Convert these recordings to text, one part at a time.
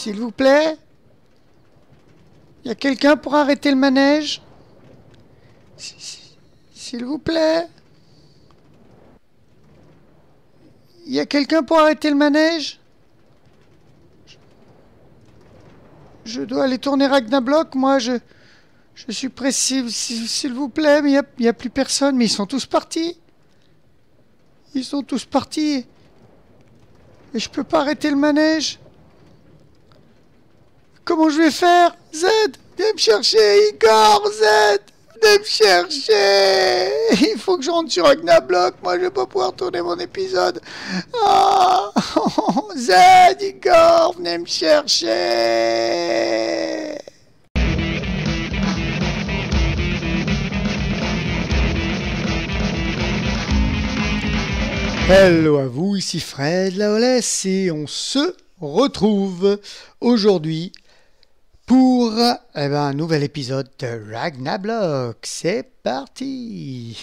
S'il vous plaît? Y a quelqu'un pour arrêter le manège? S'il vous plaît? Y a quelqu'un pour arrêter le manège? Je dois aller tourner Ragnablock, moi, je suis pressé, s'il vous plaît, mais il y a plus personne, mais ils sont tous partis. Ils sont tous partis. Et je peux pas arrêter le manège. Comment je vais faire? Z, viens me chercher, Igor, Z, venez me chercher. Il faut que je rentre sur Ragnablock, moi je vais pas pouvoir tourner mon épisode. Ah, Z, Igor, venez me chercher. Hello à vous, ici Fred Laolès et on se retrouve aujourd'hui pour un nouvel épisode de Ragnablock. C'est parti.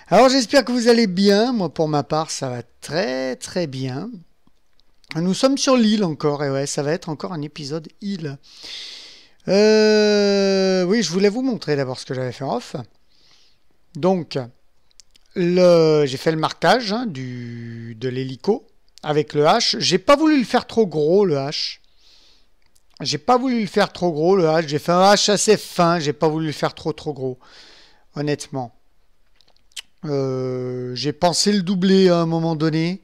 Alors j'espère que vous allez bien, moi pour ma part ça va très très bien. Nous sommes sur l'île encore et ouais ça va être encore un épisode île. Oui je voulais vous montrer d'abord ce que j'avais fait en off. Donc... j'ai fait le marquage de l'hélico avec le H. J'ai pas voulu le faire trop gros, le H. J'ai pas voulu le faire trop gros, le H. J'ai fait un H assez fin. J'ai pas voulu le faire trop gros. Honnêtement. J'ai pensé le doubler à un moment donné.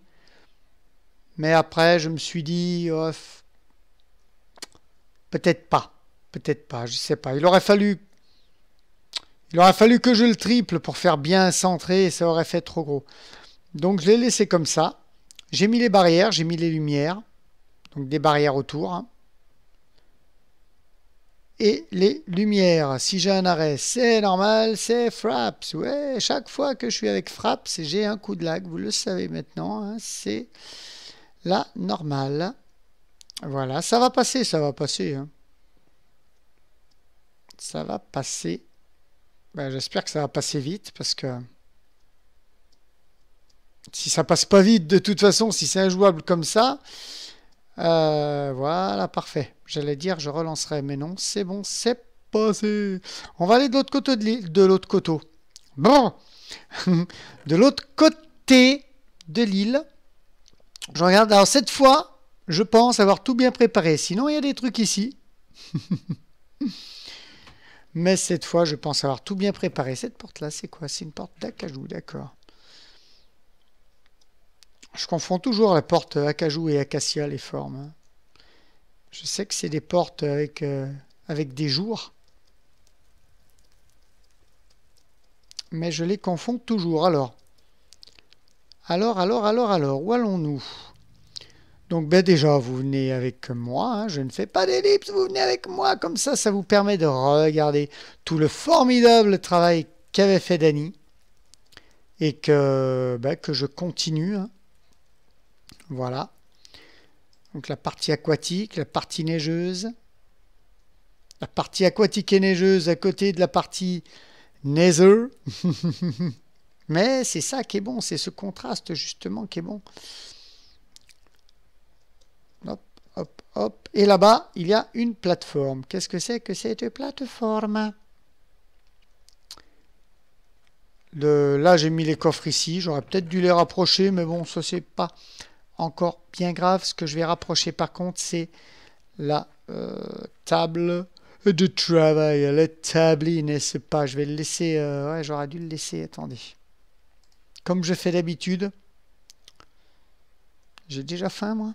Mais après, je me suis dit... Oh, peut-être pas. Peut-être pas. Je sais pas. Il aurait fallu que je le triple pour faire bien centré et ça aurait fait trop gros. Donc je l'ai laissé comme ça. J'ai mis les barrières, j'ai mis les lumières. Donc des barrières autour. Et les lumières. Si j'ai un arrêt, c'est normal, c'est Fraps. Ouais, chaque fois que je suis avec Fraps, j'ai un coup de lag. Vous le savez maintenant. C'est la normale. Voilà, ça va passer, ça va passer. Ça va passer. J'espère que ça va passer vite parce que si ça passe pas vite de toute façon, si c'est injouable comme ça, voilà, parfait. J'allais dire je relancerai, mais non, c'est bon, c'est passé. On va aller de l'autre côté de l'île, de l'autre côté. Bon, de l'autre côté de l'île. Je regarde. Alors cette fois, je pense avoir tout bien préparé. Sinon, il y a des trucs ici. Mais cette fois, je pense avoir tout bien préparé. Cette porte-là, c'est quoi? C'est une porte d'acajou, d'accord. Je confonds toujours la porte acajou et acacia, les formes. Je sais que c'est des portes avec des jours. Mais je les confonds toujours. Alors, où allons-nous? Donc déjà, vous venez avec moi, je ne fais pas d'ellipse, vous venez avec moi, comme ça vous permet de regarder tout le formidable travail qu'avait fait Dany, et que je continue. Voilà. Donc la partie aquatique, la partie neigeuse, la partie aquatique et neigeuse à côté de la partie nether. Mais c'est ça qui est bon, c'est ce contraste justement qui est bon. Hop, hop, hop. Et là-bas, il y a une plateforme. Qu'est-ce que c'est que cette plateforme? Là, j'ai mis les coffres ici. J'aurais peut-être dû les rapprocher, mais bon, ça, c'est pas encore bien grave. Ce que je vais rapprocher, par contre, c'est la table de travail. La table, n'est-ce pas? Je vais le laisser... ouais, j'aurais dû le laisser. Attendez. Comme je fais d'habitude. J'ai déjà faim, moi.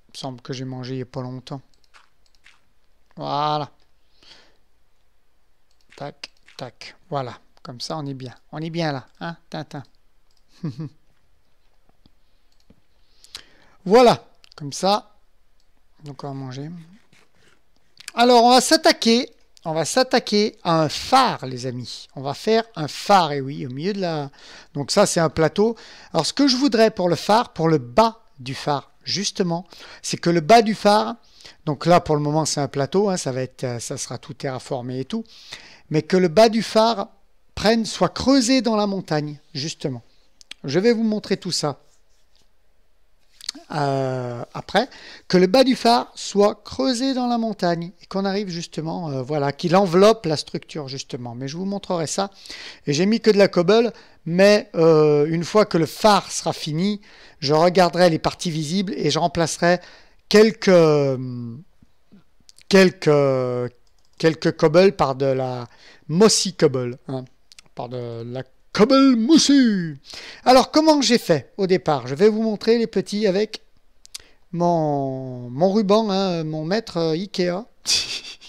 Il me semble que j'ai mangé il n'y a pas longtemps. Voilà. Tac, tac. Voilà. Comme ça, on est bien. On est bien là. Hein, Tintin. Voilà. Comme ça. Donc, on va manger. Alors, on va s'attaquer. On va s'attaquer à un phare, les amis. On va faire un phare, et oui, au milieu de la... Donc ça, c'est un plateau. Alors, ce que je voudrais pour le phare, pour le bas du phare, justement, c'est que le bas du phare, donc là, pour le moment, c'est un plateau, ça sera tout terraformé et tout, mais que le bas du phare soit creusé dans la montagne, justement. Je vais vous montrer tout ça. après, que le bas du phare soit creusé dans la montagne et qu'on arrive justement, voilà, qu'il enveloppe la structure justement. Mais je vous montrerai ça. Et j'ai mis que de la cobble, mais une fois que le phare sera fini, je regarderai les parties visibles et je remplacerai quelques cobbles par de la mossy cobble, hein, par de la cobble moussue. Alors, comment j'ai fait au départ? Je vais vous montrer les petits avec mon ruban, hein, mon maître Ikea,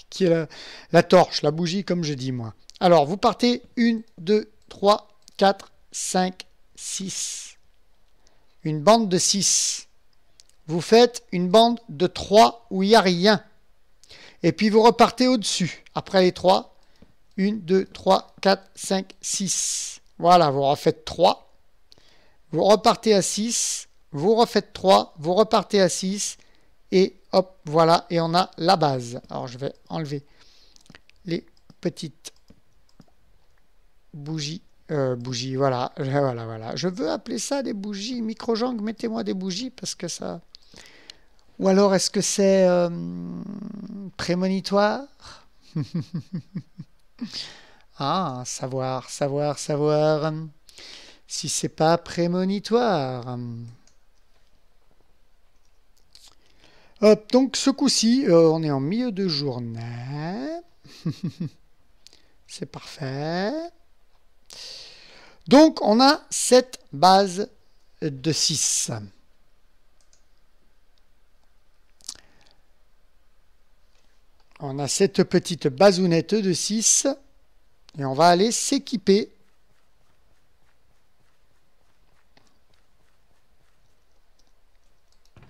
qui est la torche, la bougie, comme je dis moi. Alors, vous partez 1, 2, 3, 4, 5, 6. Une bande de 6. Vous faites une bande de 3 où il n'y a rien. Et puis vous repartez au-dessus. Après les 3, 1, 2, 3, 4, 5, 6. Voilà, vous refaites 3. Vous repartez à 6. Vous refaites 3. Vous repartez à 6. Et hop, voilà. Et on a la base. Alors je vais enlever les petites bougies. Bougies, voilà. Voilà. Je veux appeler ça des bougies. Microjang, mettez-moi des bougies parce que ça... Ou alors, est-ce que c'est prémonitoire? Ah, savoir. Si c'est pas prémonitoire. Hop, donc ce coup-ci, on est en milieu de journée. C'est parfait. Donc, on a cette base de 6. On a cette petite bazounette de 6 et on va aller s'équiper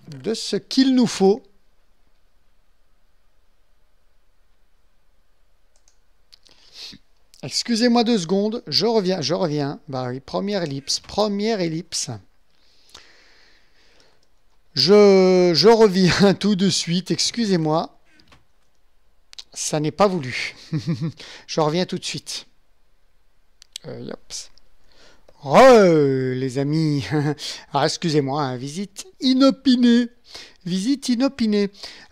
de ce qu'il nous faut. Excusez-moi 2 secondes, je reviens. Bah oui, première ellipse. Je reviens tout de suite, excusez-moi. Ça n'est pas voulu. Je reviens tout de suite. Les amis. Alors, excusez-moi, hein, visite inopinée.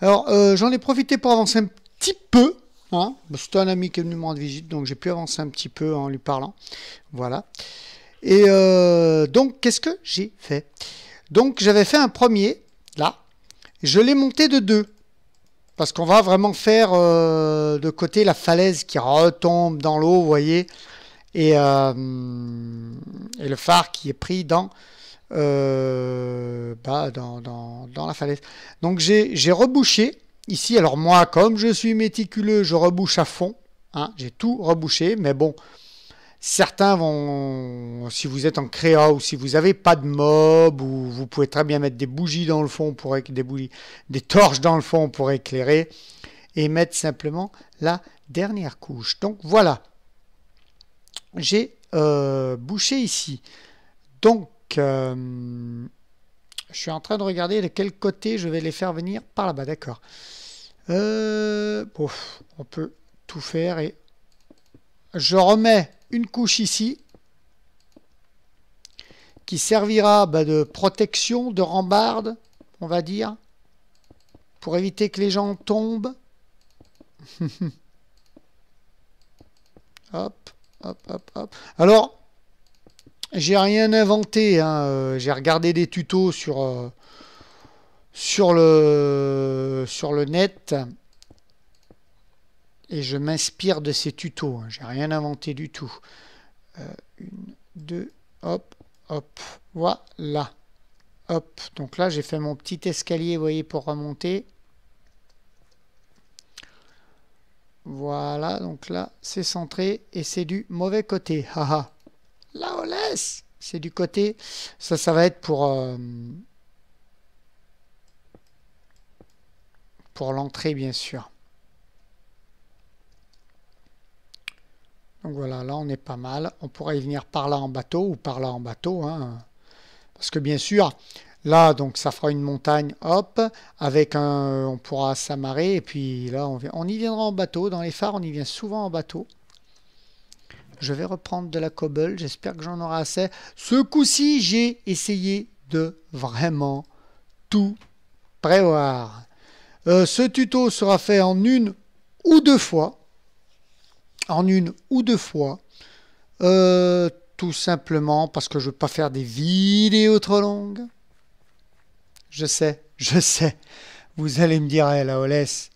Alors, j'en ai profité pour avancer un petit peu. Hein. C'était un ami qui est venu me rendre visite, donc j'ai pu avancer un petit peu en lui parlant. Voilà. Et donc, qu'est-ce que j'ai fait? Donc, j'avais fait un premier, là. Je l'ai monté de 2. Parce qu'on va vraiment faire de côté la falaise qui retombe dans l'eau, vous voyez, et le phare qui est pris dans la falaise. Donc j'ai rebouché ici. Alors moi, comme je suis méticuleux, je rebouche à fond. Hein, j'ai tout rebouché, mais bon, certains vont, si vous êtes en créa ou si vous n'avez pas de mob, ou vous pouvez très bien mettre des bougies dans le fond pour des torches dans le fond pour éclairer et mettre simplement la dernière couche. Donc voilà, j'ai bouché ici. Donc je suis en train de regarder de quel côté je vais les faire venir par là-bas. D'accord. Bon, on peut tout faire et je remets une couche ici qui servira de protection, de rambarde, on va dire, pour éviter que les gens tombent. Hop. Alors, j'ai rien inventé, hein. J'ai regardé des tutos sur le net. Et je m'inspire de ces tutos. Hein. J'ai rien inventé du tout. 1, 2, hop. Voilà. Hop. Donc là, j'ai fait mon petit escalier, vous voyez, pour remonter. Voilà. Donc là, c'est centré et c'est du mauvais côté. Haha. Là, on laisse. C'est du côté. Ça va être pour l'entrée, bien sûr. Donc voilà, là on est pas mal. On pourrait y venir par là en bateau ou par là en bateau. Hein. Parce que bien sûr, là donc ça fera une montagne, hop, avec on pourra s'amarrer. Et puis là on y viendra en bateau. Dans les phares, on y vient souvent en bateau. Je vais reprendre de la cobble. J'espère que j'en aurai assez. Ce coup-ci, j'ai essayé de vraiment tout prévoir. Ce tuto sera fait en une ou deux fois. En une ou deux fois. Tout simplement parce que je ne veux pas faire des vidéos trop longues. Je sais. Vous allez me dire, hey, la Olès,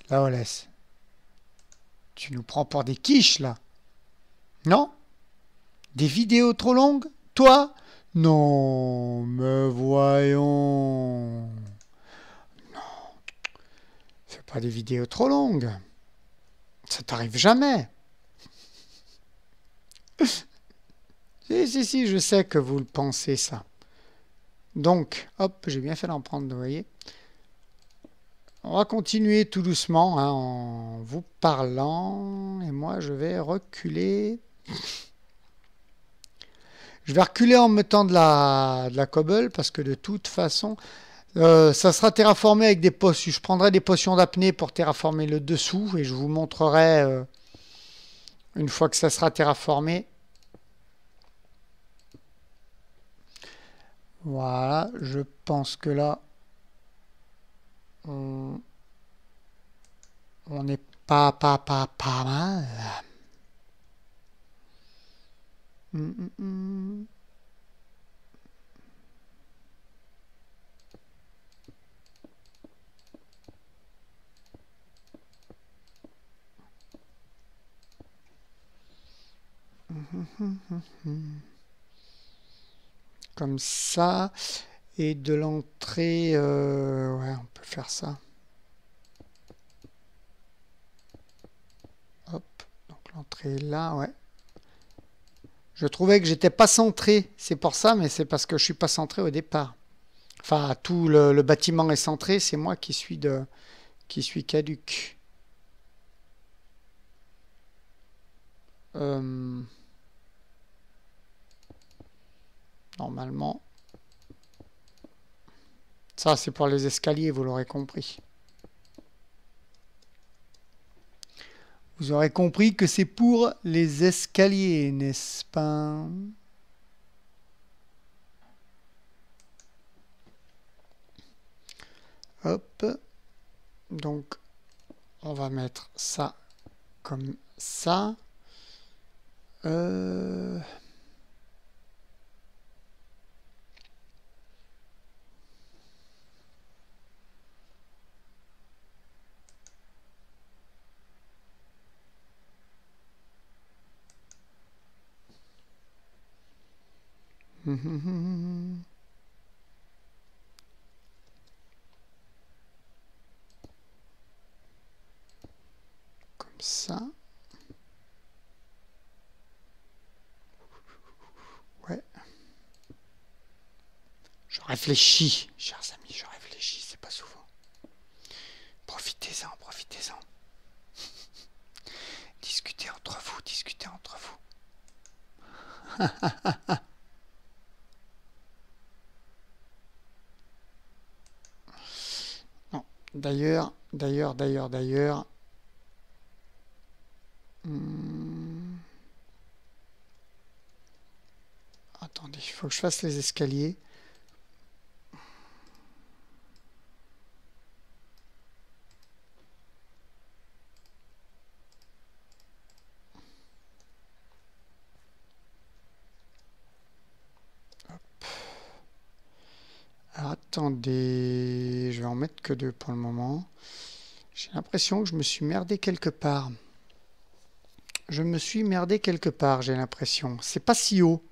tu nous prends pour des quiches là. Non? Des vidéos trop longues? Toi? Non, mais voyons. Non. Fais pas des vidéos trop longues. Ça t'arrive jamais. Si, je sais que vous le pensez ça. Donc, hop, j'ai bien fait d'en prendre, vous voyez. On va continuer tout doucement hein, en vous parlant. Et moi, je vais reculer. Je vais reculer en mettant de la cobble parce que de toute façon, ça sera terraformé avec des potions. Je prendrai des potions d'apnée pour terraformer le dessous et je vous montrerai une fois que ça sera terraformé. Voilà, je pense que là, on n'est pas mal. Comme ça. Et de l'entrée, ouais, on peut faire ça. Hop, donc l'entrée est là, ouais. Je trouvais que j'étais pas centré, c'est pour ça, mais c'est parce que je suis pas centré au départ. Enfin, tout le bâtiment est centré, c'est moi qui suis caduc. Normalement. Ça, c'est pour les escaliers, vous l'aurez compris. Vous aurez compris que c'est pour les escaliers, n'est-ce pas? Hop. Donc, on va mettre ça comme ça. Comme ça. Ouais. Je réfléchis, chers amis, je réfléchis, c'est pas souvent. Profitez-en, profitez-en. Discutez entre vous, discutez entre vous. Non, d'ailleurs. Attendez, il faut que je fasse les escaliers. Alors, attendez, je vais en mettre que 2 pour le moment. J'ai l'impression que je me suis merdé quelque part. J'ai l'impression. C'est pas si haut.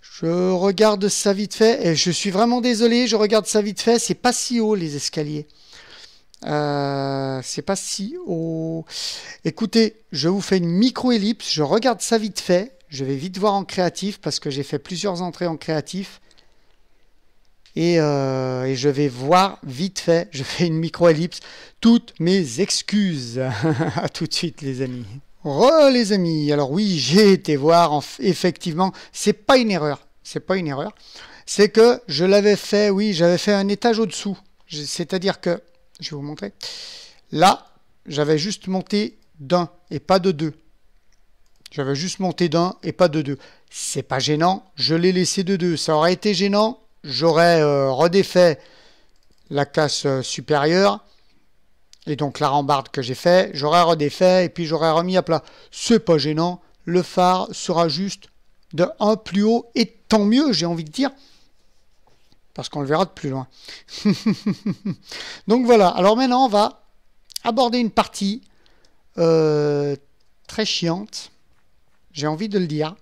Je regarde ça vite fait. Et je suis vraiment désolé, je regarde ça vite fait. C'est pas si haut, les escaliers. C'est pas si haut. Écoutez, je vous fais une micro-ellipse. Je regarde ça vite fait. Je vais vite voir en créatif parce que j'ai fait plusieurs entrées en créatif. Et je vais voir vite fait. Je fais une micro-ellipse. Toutes mes excuses. À tout de suite, les amis. Les amis. Alors oui, j'ai été voir. Effectivement, c'est pas une erreur. C'est que je l'avais fait. Oui, j'avais fait un étage au-dessous. C'est-à-dire que, je vais vous montrer. Là, j'avais juste monté d'un et pas de 2. J'avais juste monté d'un et pas de deux. C'est pas gênant, je l'ai laissé de deux. Ça aurait été gênant, j'aurais redéfait la classe supérieure et donc la rambarde que j'ai fait, j'aurais redéfait et puis j'aurais remis à plat. C'est pas gênant, le phare sera juste de un plus haut et tant mieux, j'ai envie de dire, parce qu'on le verra de plus loin. Donc voilà, alors maintenant on va aborder une partie très chiante, j'ai envie de le dire,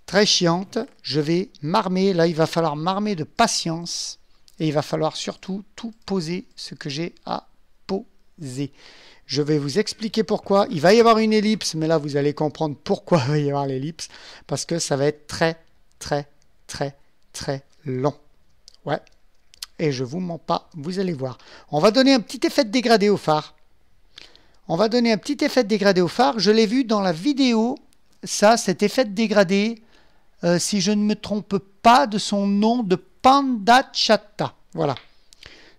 très chiante. Je vais m'armer, là il va falloir m'armer de patience et il va falloir surtout tout poser ce que j'ai à poser. Je vais vous expliquer pourquoi. Il va y avoir une ellipse, mais là vous allez comprendre pourquoi il va y avoir l'ellipse, parce que ça va être très très très très long. Ouais, et je vous mens pas, vous allez voir. On va donner un petit effet de dégradé au phare. On va donner un petit effet de dégradé au phare. Je l'ai vu dans la vidéo, ça, cet effet de dégradé, si je ne me trompe pas de son nom, de Panda Chatta. Voilà.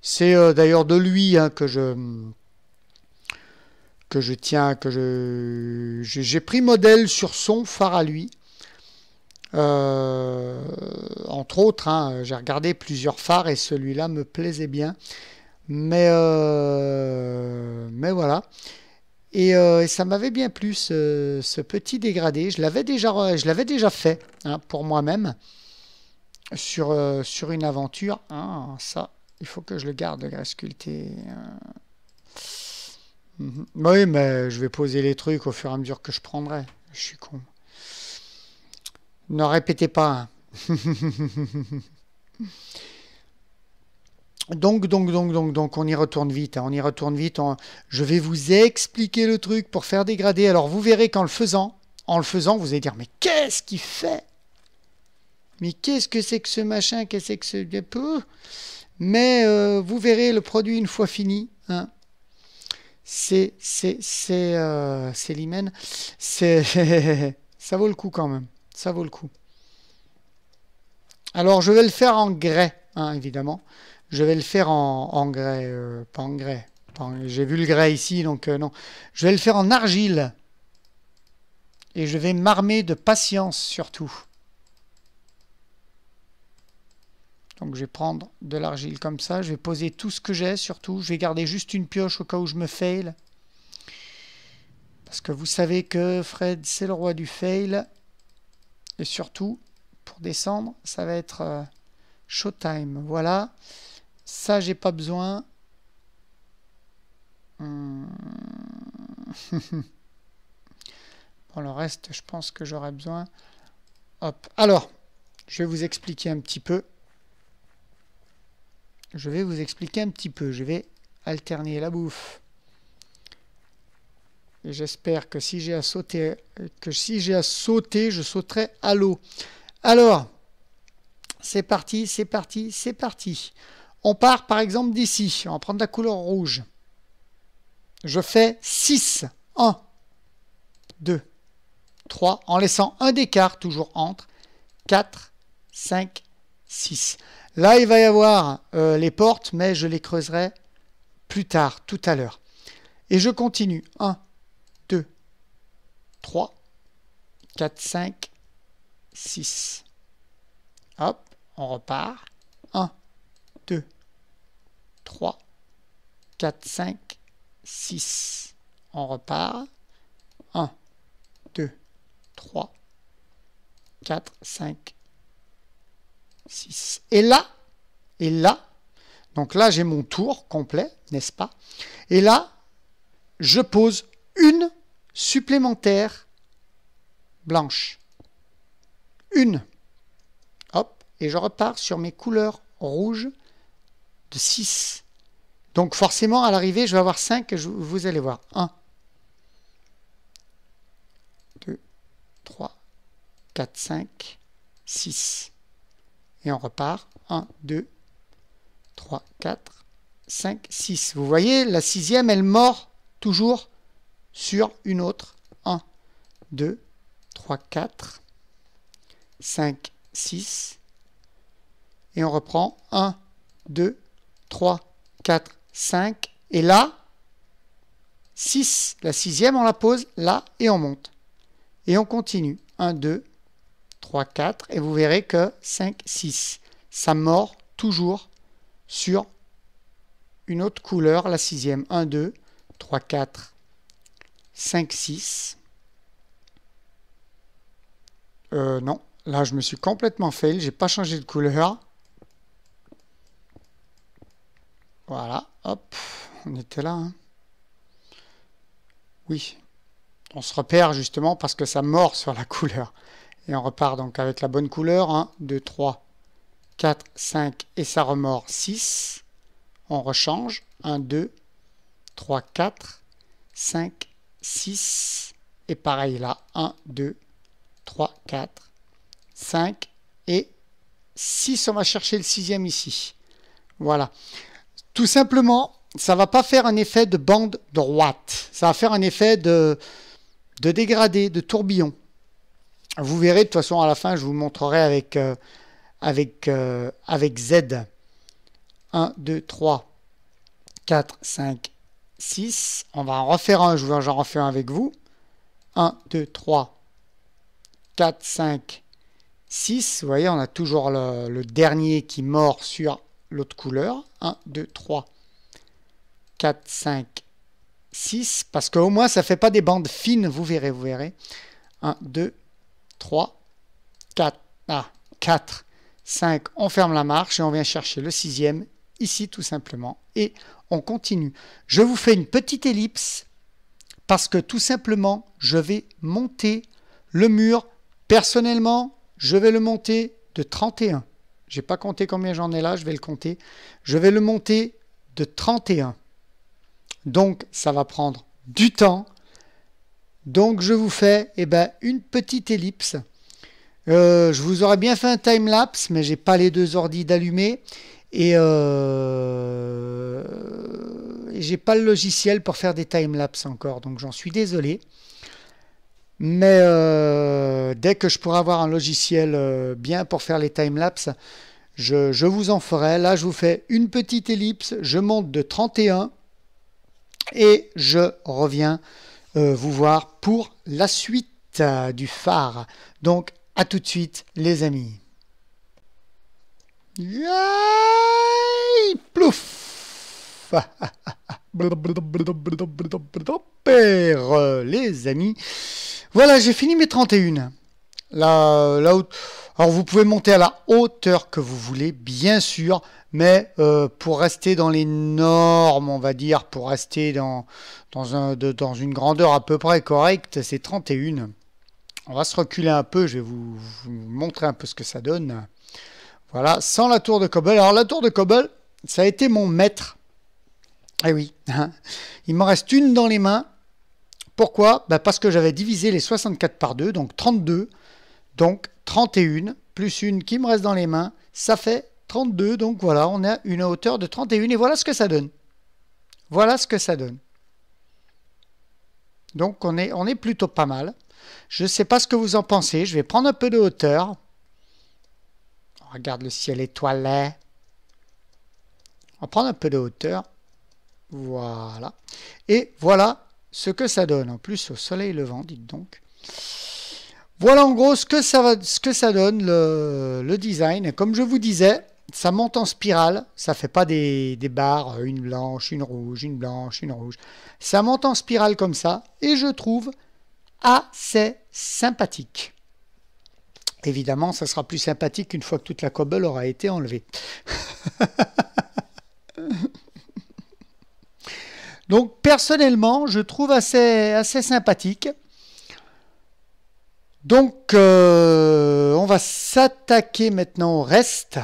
C'est d'ailleurs de lui hein, que je tiens, j'ai pris modèle sur son phare à lui. Entre autres, hein, j'ai regardé plusieurs phares et celui-là me plaisait bien. Mais voilà. Et ça m'avait bien plu ce petit dégradé. Je l'avais déjà fait hein, pour moi-même sur une aventure. Ah, ça, il faut que je le garde, le graisse sculpté. Oui, mais je vais poser les trucs au fur et à mesure que je prendrai. Je suis con. Ne répétez pas. Hein. Donc, on y retourne vite. Hein, on y retourne vite. Je vais vous expliquer le truc pour faire dégrader. Alors, vous verrez qu'en le faisant, vous allez dire, mais qu'est-ce qu'il fait? Mais qu'est-ce que c'est que ce machin? Qu'est-ce que c'est que ce... Mais vous verrez le produit une fois fini. Hein. C'est l'hymen. Ça vaut le coup quand même. Ça vaut le coup. Alors, je vais le faire en grès, hein, évidemment. Je vais le faire en grès, pas en grès. J'ai vu le grès ici, donc non. Je vais le faire en argile. Et je vais m'armer de patience, surtout. Donc, je vais prendre de l'argile comme ça. Je vais poser tout ce que j'ai, surtout. Je vais garder juste une pioche au cas où je me fail. Parce que vous savez que Fred, c'est le roi du fail. Et surtout, pour descendre, ça va être showtime. Voilà. Ça, j'ai pas besoin. Bon, le reste, je pense que j'aurai besoin. Hop. Alors, je vais vous expliquer un petit peu. Je vais alterner la bouffe. Et j'espère que si j'ai à sauter, je sauterai à l'eau. Alors, c'est parti. On part par exemple d'ici. On va prendre la couleur rouge. Je fais 6. 1, 2, 3. En laissant un d'écart, toujours entre. 4, 5, 6. Là, il va y avoir les portes, mais je les creuserai plus tard, tout à l'heure. Et je continue. 1, 2, 3, 4, 5, 6. Hop, on repart. 1, 2, 3, 4, 5, 6. On repart. 1, 2, 3, 4, 5, 6. Et là, donc là j'ai mon tour complet, n'est-ce pas? Et là, je pose une supplémentaire blanche. Une. Hop, et je repars sur mes couleurs rouges de 6. Donc forcément, à l'arrivée, je vais avoir 5, vous allez voir. 1, 2, 3, 4, 5, 6. Et on repart. 1, 2, 3, 4, 5, 6. Vous voyez, la sixième, elle mord toujours sur une autre. 1, 2, 3, 4, 5, 6. Et on reprend. 1, 2, 3, 4, 5. Et là, 6. La sixième, on la pose là et on monte. Et on continue. 1, 2, 3, 4. Et vous verrez que 5, 6. Ça mord toujours sur une autre couleur, la sixième. 1, 2, 3, 4, 5, 6. Non, là je me suis complètement fail, j'ai pas changé de couleur. Voilà, hop, on était là. Hein. Oui, on se repère justement parce que ça mord sur la couleur. Et on repart donc avec la bonne couleur. 1, 2, 3, 4, 5 et ça remord 6. On rechange. 1, 2, 3, 4, 5, 6. Et pareil là. 1, 2, 3, 4, 5 et 6. On va chercher le sixième ici. Voilà. Tout simplement, ça ne va pas faire un effet de bande droite. Ça va faire un effet de dégradé, de tourbillon. Vous verrez, de toute façon, à la fin, je vous montrerai avec Z. 1, 2, 3, 4, 5, 6. On va en refaire un, j'en refais un avec vous. 1, 2, 3, 4, 5, 6. Vous voyez, on a toujours le dernier qui mord sur l'autre couleur. 1, 2, 3, 4, 5, 6. Parce qu'au moins, ça ne fait pas des bandes fines, vous verrez, vous verrez. 1, 2, 3, 4, 4, 5, on ferme la marche et on vient chercher le sixième, ici tout simplement, et on continue. Je vous fais une petite ellipse, parce que tout simplement, je vais monter le mur. Personnellement, je vais le monter de 31. Je n'ai pas compté combien j'en ai là, je vais le compter. Je vais le monter de 31. Donc, ça va prendre du temps. Donc, je vous fais une petite ellipse. Je vous aurais bien fait un time-lapse, mais j'ai pas les deux ordis d'allumer. Et j'ai pas le logiciel pour faire des time-lapse encore. Donc, j'en suis désolé. Mais dès que je pourrai avoir un logiciel bien pour faire les time-lapse, je vous en ferai. Là, je vous fais une petite ellipse. Je monte de 31 et je reviens vous voir pour la suite du phare. Donc, à tout de suite, les amis. Yay, plouf. Les amis. Voilà, j'ai fini mes 31. Alors, vous pouvez monter à la hauteur que vous voulez, bien sûr, mais pour rester dans les normes, on va dire, pour rester dans une grandeur à peu près correcte, c'est 31. On va se reculer un peu, je vais vous montrer un peu ce que ça donne. Voilà, sans la tour de Cobble. Alors la tour de Cobble, ça a été mon maître. Eh oui, il m'en reste une dans les mains. Pourquoi? Parce que j'avais divisé les 64 par 2, donc 32. Donc 31, plus une qui me reste dans les mains, ça fait 32. Donc voilà, on a une hauteur de 31 et voilà ce que ça donne. Voilà ce que ça donne. Donc on est plutôt pas mal. Je ne sais pas ce que vous en pensez. Je vais prendre un peu de hauteur. On regarde le ciel étoilé. On va prendre un peu de hauteur. Voilà. Et voilà ce que ça donne. En plus, au soleil levant, dites donc. Voilà en gros ce que ça donne, le design. Comme je vous disais, ça monte en spirale. Ça ne fait pas des barres, une blanche, une rouge, une blanche, une rouge. Ça monte en spirale comme ça. Et je trouve assez sympathique. Évidemment, ça sera plus sympathique une fois que toute la cobble aura été enlevée. Donc, personnellement, je trouve assez sympathique. Donc, on va s'attaquer maintenant au reste.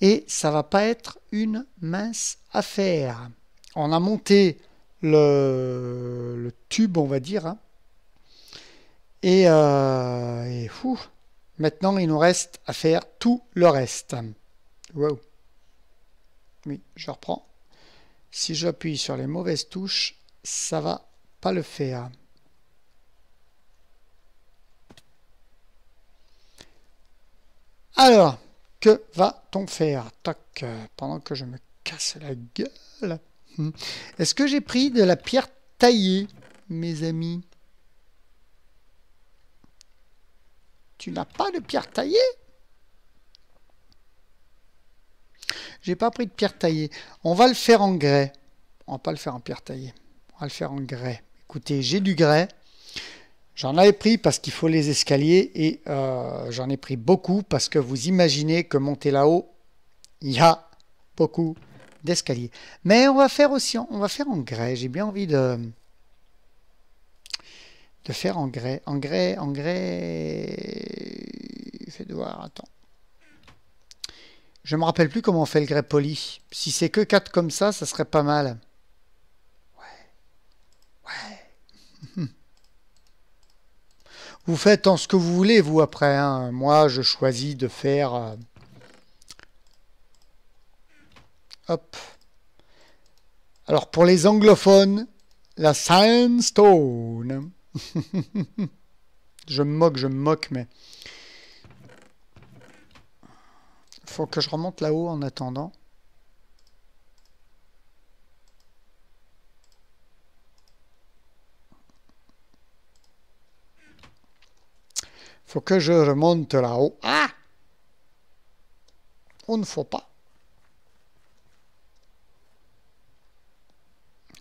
Et ça va pas être une mince affaire. On a monté le tube, on va dire. Hein. Et maintenant, il nous reste à faire tout le reste. Wow. Oui, je reprends. Si j'appuie sur les mauvaises touches, ça va pas le faire. Alors, que va-t-on faire? Tac, pendant que je me casse la gueule. Est-ce que j'ai pris de la pierre taillée, mes amis? Tu n'as pas de pierre taillée? J'ai pas pris de pierre taillée. On va le faire en grès. On va pas le faire en pierre taillée. On va le faire en grès. Écoutez, j'ai du grès. J'en avais pris parce qu'il faut les escaliers et j'en ai pris beaucoup parce que vous imaginez que monter là-haut, il y a beaucoup d'escaliers. Mais on va faire aussi, on va faire en grès. J'ai bien envie de faire en grès. En grès. Faites voir, attends. Je me rappelle plus comment on fait le grès poli. Si c'est que 4 comme ça serait pas mal. Ouais. Vous faites en ce que vous voulez, vous, après. Hein. Moi, je choisis de faire... Hop. Alors, pour les anglophones, la sandstone. Je me moque, mais... Faut que je remonte là-haut en attendant. Faut que je remonte là-haut. Ah! On ne faut pas.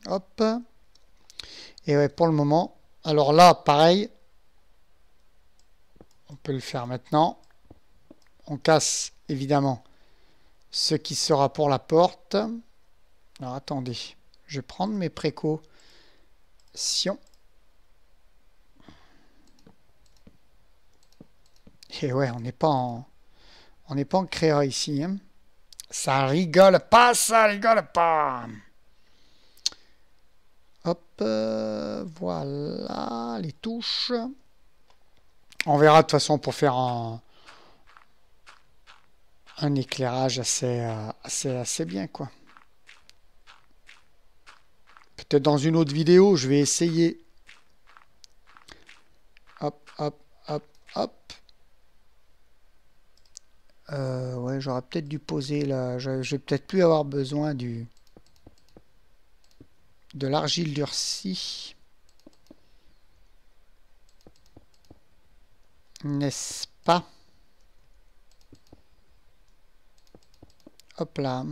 Hop. Et ouais, pour le moment. Alors là, pareil. On peut le faire maintenant. On casse, évidemment, ce qui sera pour la porte. Alors, attendez. Je vais prendre mes précautions. Et ouais, on n'est pas en créa ici. Hein. Ça rigole pas, ça rigole pas. Hop, voilà les touches. On verra de toute façon pour faire un éclairage assez bien, quoi. Peut-être dans une autre vidéo, je vais essayer. Hop, hop, hop, hop. Ouais, j'aurais peut-être dû poser là. Je vais peut-être plus avoir besoin de l'argile durcie. N'est-ce pas? Hop là.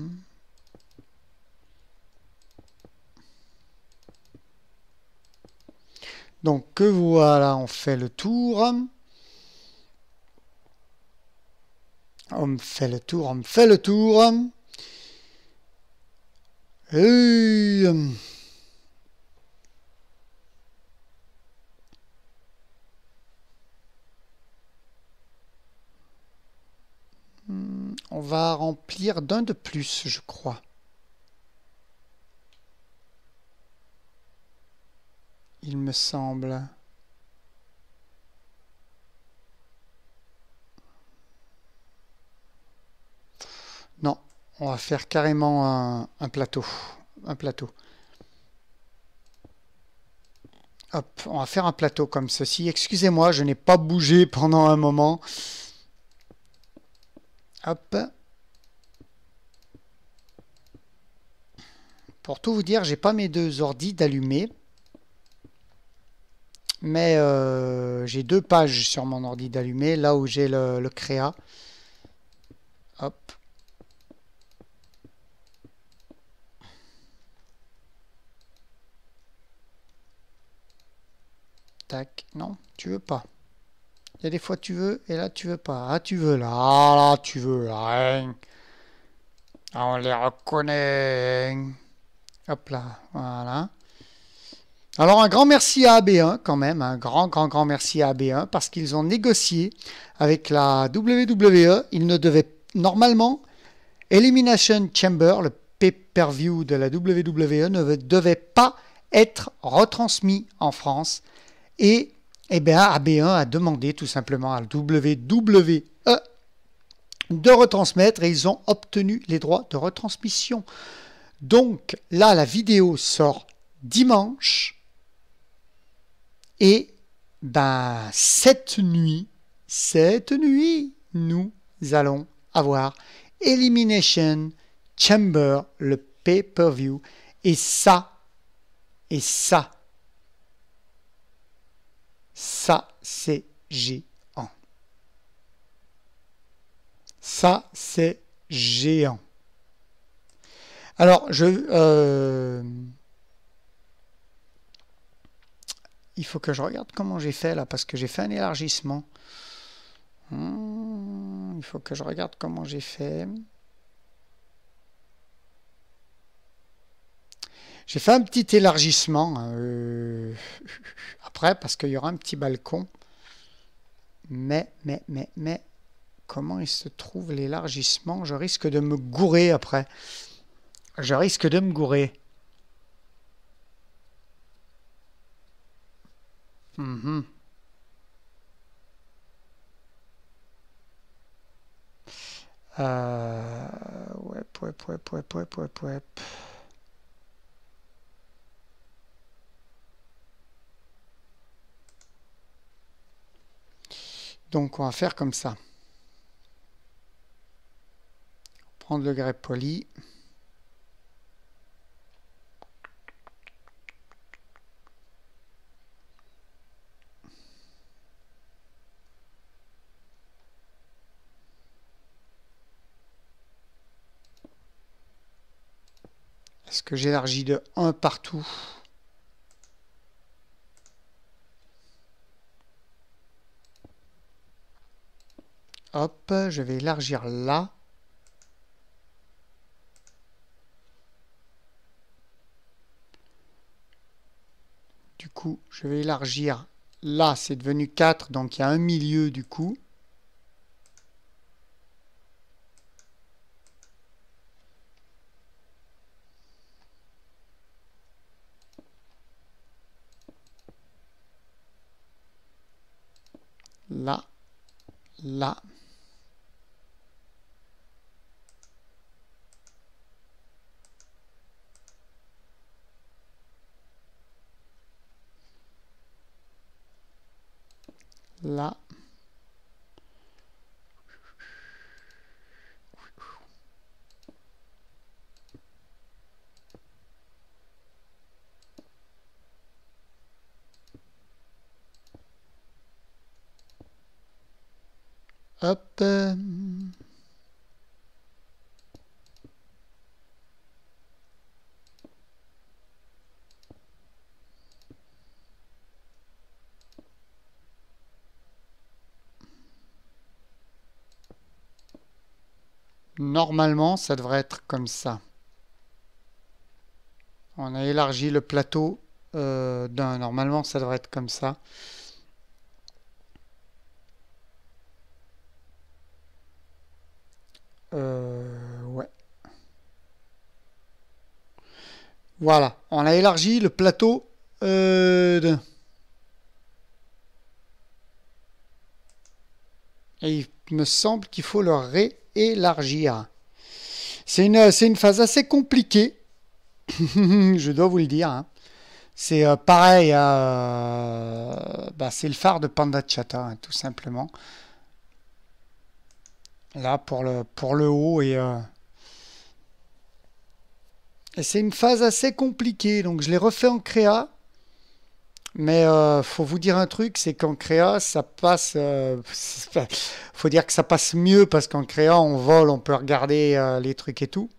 Donc que voilà, on fait le tour. On me fait le tour, on me fait le tour. Et... on va remplir d'un de plus, je crois. Il me semble. Non, on va faire carrément un plateau. Un plateau. Hop, on va faire un plateau comme ceci. Excusez-moi, je n'ai pas bougé pendant un moment. Hop. Pour tout vous dire, j'ai pas mes deux ordis d'allumer. Mais j'ai 2 pages sur mon ordi d'allumer, là où j'ai le créa. Hop. Tac. Non, tu veux pas. Il y a des fois tu veux et là tu veux pas. Ah, tu veux là. Ah, là tu veux là. Ah, on les reconnaît. Hop là. Voilà. Alors un grand merci à AB1 quand même. Un grand merci à AB1 parce qu'ils ont négocié avec la WWE. Ils ne devaient normalement... Elimination Chamber, le pay-per-view de la WWE, ne devait pas être retransmis en France. Et eh bien, AB1 a demandé tout simplement à la WWE de retransmettre et ils ont obtenu les droits de retransmission. Donc là, la vidéo sort dimanche et ben, cette nuit, nous allons avoir Elimination Chamber, le pay-per-view. Et ça, et ça, ça c'est géant. Ça c'est géant. Alors, il faut que je regarde comment j'ai fait là, parce que j'ai fait un élargissement. Il faut que je regarde comment j'ai fait. J'ai fait un petit élargissement après, parce qu'il y aura un petit balcon. Mais, comment il se trouve l'élargissement? Je risque de me gourer après. Je risque de me gourer. Mhm. Ouais. Donc on va faire comme ça. Prendre le grès poli. Est-ce que j'élargis de 1 partout? Hop, je vais élargir là. Du coup, je vais élargir là, c'est devenu 4, donc il y a un milieu du coup. Là, là. Là. Hop. Normalement, ça devrait être comme ça. On a élargi le plateau d'un. Normalement, ça devrait être comme ça. Ouais. Voilà. On a élargi le plateau d'un. Et il me semble qu'il faut le réélargir. C'est une phase assez compliquée, je dois vous le dire, hein. C'est pareil, c'est le phare de Panda Chata, hein, tout simplement. Là, pour le haut, et c'est une phase assez compliquée. Donc, je l'ai refait en créa. Mais faut vous dire un truc, c'est qu'en créa, ça passe. Faut dire que ça passe mieux parce qu'en créa, on vole, on peut regarder les trucs et tout.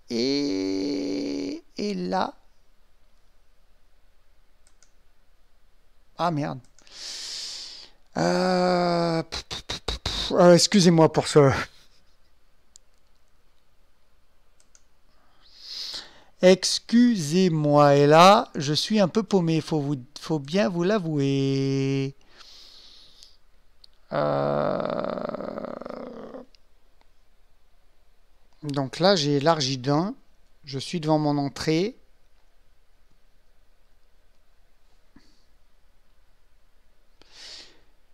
Et là. Ah merde. Excusez-moi pour ce. Excusez-moi. Et là, je suis un peu paumé. Faut bien vous l'avouer. Donc là, j'ai élargi d'un. Je suis devant mon entrée.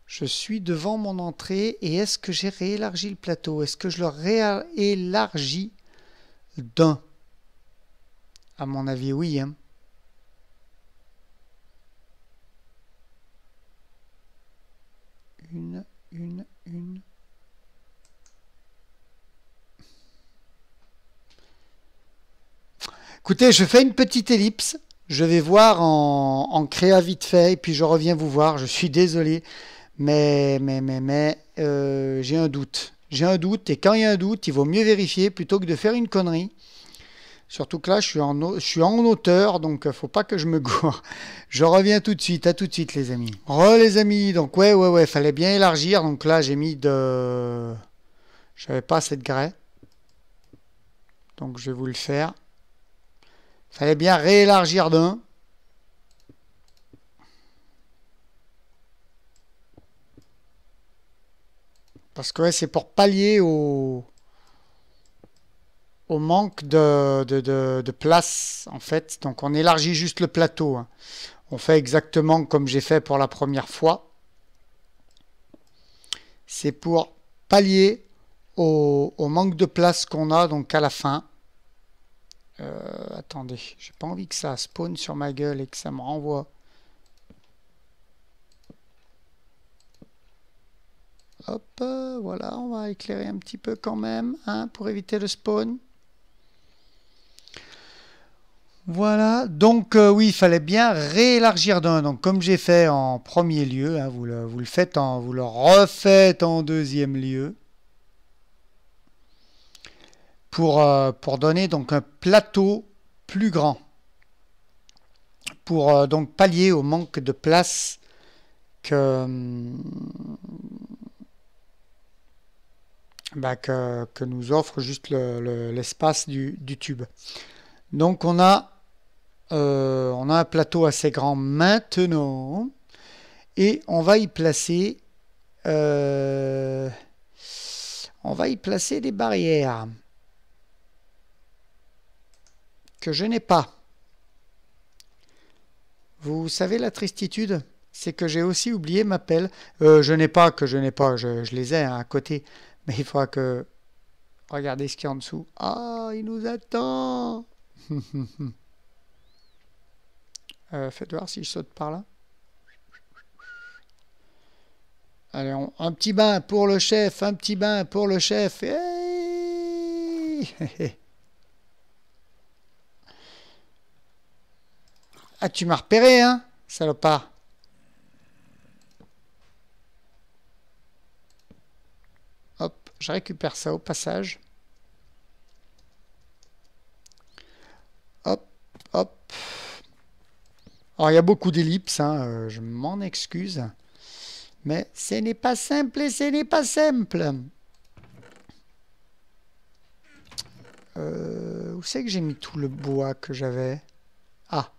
Je suis devant mon entrée et est-ce que j'ai réélargi le plateau? Est-ce que je le réélargis d'un? À mon avis, oui, hein. Une. Écoutez, je fais une petite ellipse. Je vais voir en créa vite fait et puis je reviens vous voir. Je suis désolé, mais j'ai un doute. J'ai un doute et quand il y a un doute, il vaut mieux vérifier plutôt que de faire une connerie. Surtout que là, je suis en hauteur, donc faut pas que je me gourre. Je reviens tout de suite. À tout de suite, les amis. Les amis. Donc ouais, fallait bien élargir. Donc là, j'ai mis de... J'avais pas assez de grès. Donc je vais vous le faire. Fallait bien réélargir d'un. Parce que ouais, c'est pour pallier au manque de place, en fait. Donc on élargit juste le plateau, hein. On fait exactement comme j'ai fait pour la première fois. C'est pour pallier au manque de place qu'on a donc à la fin. Attendez, j'ai pas envie que ça spawn sur ma gueule et que ça me renvoie. Hop, voilà, on va éclairer un petit peu quand même, hein, pour éviter le spawn. Voilà, donc oui, il fallait bien réélargir d'un. Donc comme j'ai fait en premier lieu, hein, vous le faites vous le refaites en deuxième lieu. Pour donner donc un plateau plus grand. Pour donc pallier au manque de place que nous offre juste l'espace du tube. Donc on a un plateau assez grand maintenant et on va y placer des barrières que je n'ai pas. Vous savez la tristitude, c'est que j'ai aussi oublié ma pelle. Je n'ai pas, je les ai, hein, à côté. Mais il faudra que... Regardez ce qu'il y a en dessous. Ah, il nous attend. Faites voir si je saute par là. Allez, un petit bain pour le chef, un petit bain pour le chef. Hey. Ah, tu m'as repéré, hein, salopard. Hop, je récupère ça au passage. Hop, hop. Alors, il y a beaucoup d'ellipses, hein, je m'en excuse. Mais ce n'est pas simple et ce n'est pas simple. Où c'est que j'ai mis tout le bois que j'avais? Ah.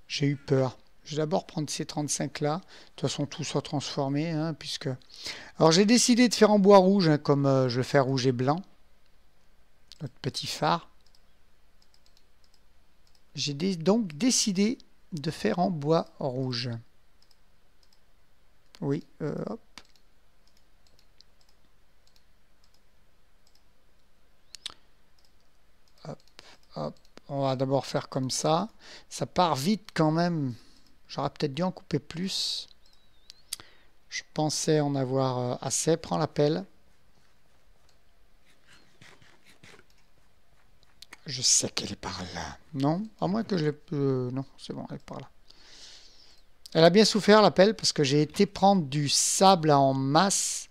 J'ai eu peur. Je vais d'abord prendre ces 35 là. De toute façon, tout soit transformé, hein, puisque... Alors, j'ai décidé de faire en bois rouge, hein, comme je le fais rouge et blanc. Notre petit phare. J'ai donc décidé de faire en bois rouge. Oui, hop. Hop, hop. On va d'abord faire comme ça. Ça part vite quand même. J'aurais peut-être dû en couper plus. Je pensais en avoir assez. Prends la pelle. Je sais qu'elle est par là. Non? À moins que je l'ai... non, c'est bon, elle est par là. Elle a bien souffert, la pelle, parce que j'ai été prendre du sable en masse.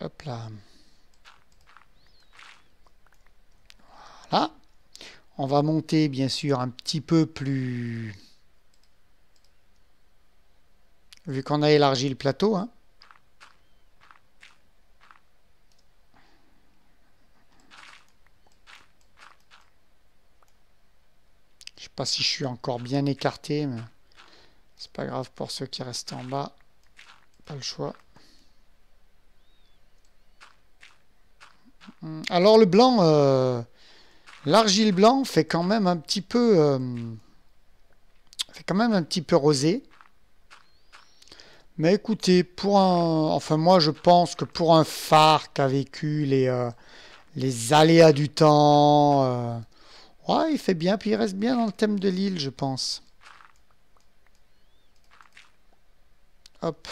Hop là. Voilà. On va monter, bien sûr, un petit peu plus... Vu qu'on a élargi le plateau, hein. Je sais pas si je suis encore bien écarté, mais c'est pas grave pour ceux qui restent en bas. Pas le choix. Alors le blanc, l'argile blanc fait quand même un petit peu, rosé. Mais écoutez, enfin moi je pense que pour un phare qui a vécu les aléas du temps, Ouais, il fait bien, puis il reste bien dans le thème de l'île, je pense. Hop.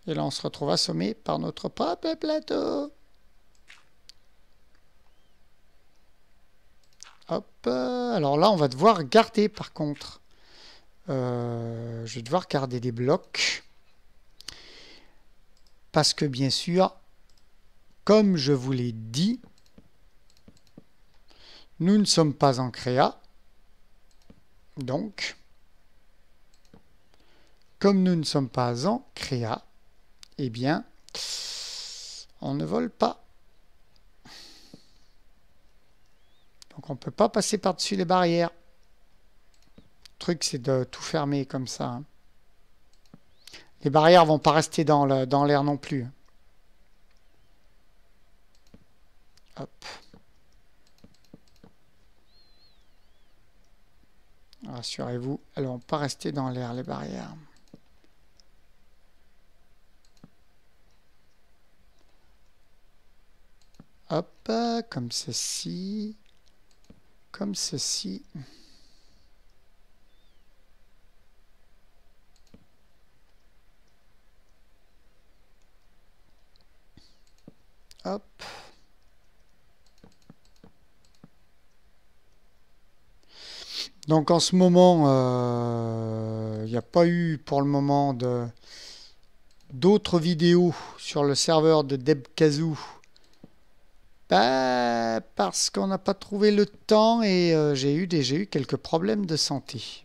Et là, on se retrouve assommé par notre propre plateau. Hop. Alors là, on va devoir garder, par contre. Je vais devoir garder des blocs. Parce que, bien sûr, comme je vous l'ai dit, nous ne sommes pas en créa. Donc, comme nous ne sommes pas en créa, eh bien, on ne vole pas. Donc on ne peut pas passer par-dessus les barrières. Le truc, c'est de tout fermer comme ça. Hein. Les barrières ne vont pas rester dans l'air non plus. Hop. Rassurez-vous, elles ne vont pas rester dans l'air, les barrières. Hop, comme ceci. Comme ceci. Hop. Donc en ce moment, il n'y a pas eu pour le moment d'autres vidéos sur le serveur de Debkazoo. Bah, parce qu'on n'a pas trouvé le temps et j'ai eu quelques problèmes de santé.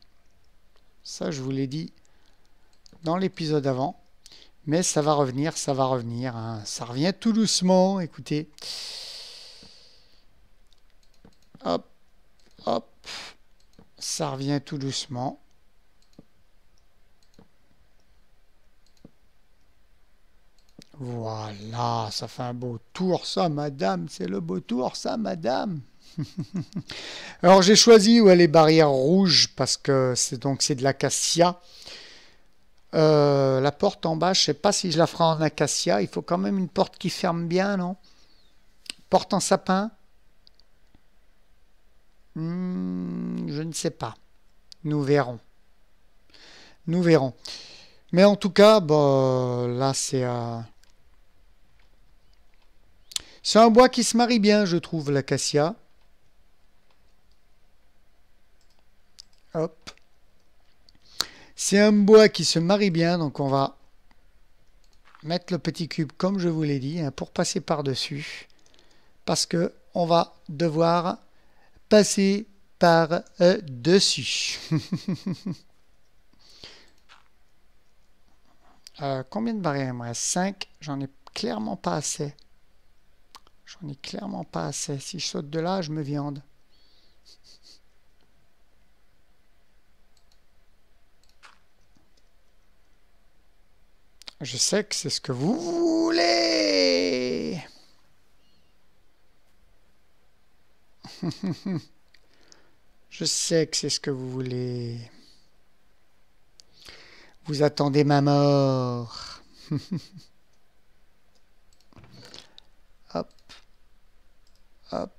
Ça, je vous l'ai dit dans l'épisode avant. Mais ça va revenir, ça va revenir. Hein. Ça revient tout doucement, écoutez. Hop, hop. Ça revient tout doucement. Voilà, ça fait un beau tour, ça, madame. C'est le beau tour, ça, madame. Alors, j'ai choisi les barrières rouges parce que c'est de l'acacia. La porte en bas, je ne sais pas si je la ferai en acacia. Il faut quand même une porte qui ferme bien, non? Porte en sapin? Je ne sais pas. Nous verrons. Nous verrons. Mais en tout cas, là, c'est un bois qui se marie bien, je trouve, l'acacia. Hop. C'est un bois qui se marie bien, donc on va mettre le petit cube comme je vous l'ai dit, hein, pour passer par-dessus. Parce que on va devoir passer par-dessus. Combien de barrières il me reste? 5. J'en ai clairement pas assez. J'en ai clairement pas assez. Si je saute de là, je me viande. Je sais que c'est ce que vous voulez. Je sais que c'est ce que vous voulez. Vous attendez ma mort. Hop. Hop.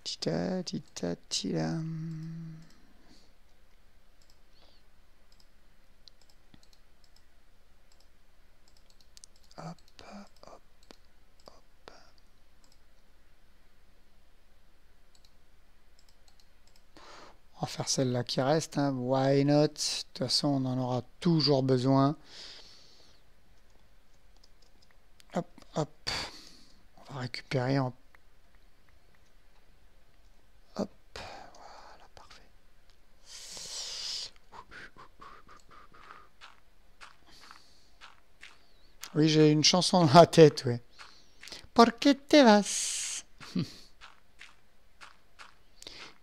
Tita, tita, tita. Hop, hop, hop. On va faire celle-là qui reste. Hein. Why not? De toute façon, on en aura toujours besoin. Hop, hop. On va récupérer en... Hop. Voilà, parfait. Oui, j'ai une chanson dans la tête, oui. Porque te vas?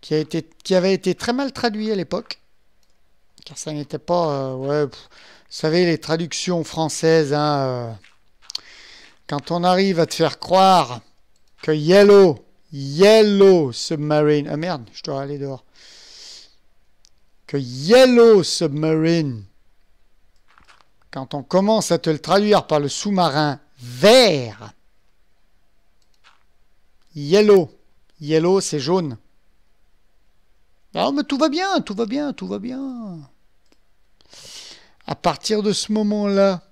Qui avait été très mal traduit à l'époque. Car ça n'était pas... vous savez, les traductions françaises, hein, quand on arrive à te faire croire que Yellow Submarine... Ah merde, je dois aller dehors. Que Yellow Submarine, quand on commence à te le traduire par le sous-marin vert. Yellow. Yellow, c'est jaune. Non, mais tout va bien, tout va bien, tout va bien. À partir de ce moment-là,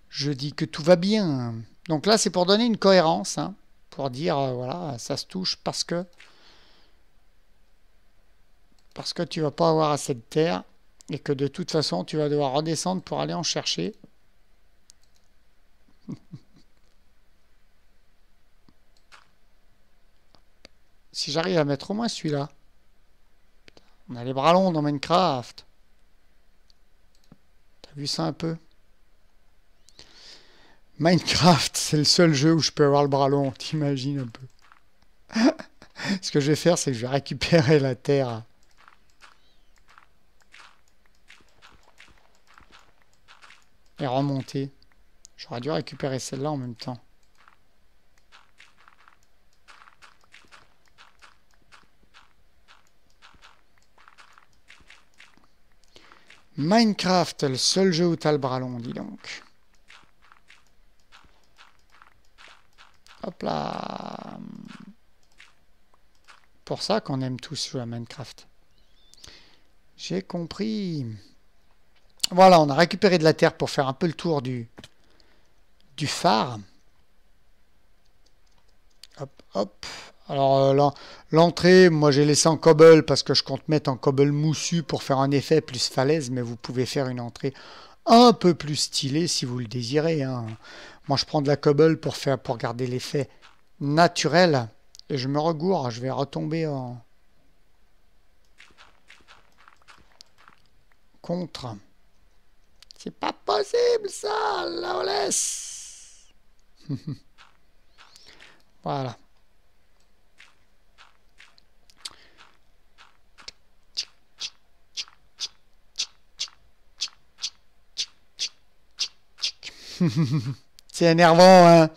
je dis que tout va bien. Donc là, c'est pour donner une cohérence, hein, pour dire, voilà, ça se touche parce que tu vas pas avoir assez de terre et que de toute façon, tu vas devoir redescendre pour aller en chercher. Si j'arrive à mettre au moins celui-là. On a les bras longs dans Minecraft. T'as vu ça un peu? Minecraft, c'est le seul jeu où je peux avoir le bras long, t'imagines un peu. Ce que je vais faire, c'est que je vais récupérer la terre. Et remonter. J'aurais dû récupérer celle-là en même temps. Minecraft, le seul jeu où t'as le bras long, dis donc. Hop là. Pour ça qu'on aime tous jouer à Minecraft. J'ai compris. Voilà, on a récupéré de la terre pour faire un peu le tour du phare. Hop, hop. Alors l'entrée, moi j'ai laissé en cobble parce que je compte mettre en cobble moussu pour faire un effet plus falaise, mais vous pouvez faire une entrée un peu plus stylée si vous le désirez, hein. Moi je prends de la cobble pour garder l'effet naturel et je me regourre, je vais retomber en contre. C'est pas possible ça, là on laisse. Voilà. C'est énervant, hein.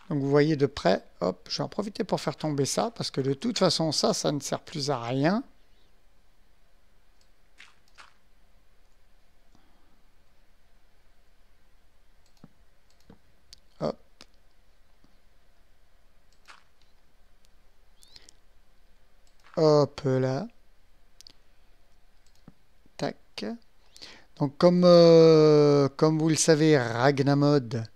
Donc vous voyez de près, hop, je vais en profiter pour faire tomber ça, parce que de toute façon, ça ne sert plus à rien. Hop. Hop là. Tac. Donc comme vous le savez, Ragnamod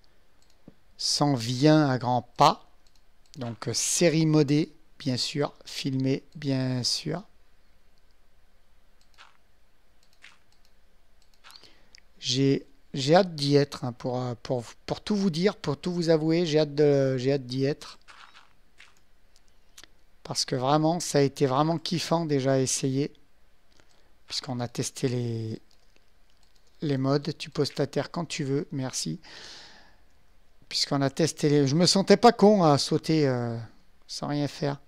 s'en vient à grands pas. Donc série modée, bien sûr, filmée, bien sûr. J'ai hâte d'y être, hein, pour tout vous dire, pour tout vous avouer, j'ai hâte d'y être. Parce que vraiment, ça a été vraiment kiffant déjà à essayer. Puisqu'on a testé les modes. Tu poses ta terre quand tu veux, merci. Puisqu'on a testé les... Je me sentais pas con à sauter sans rien faire.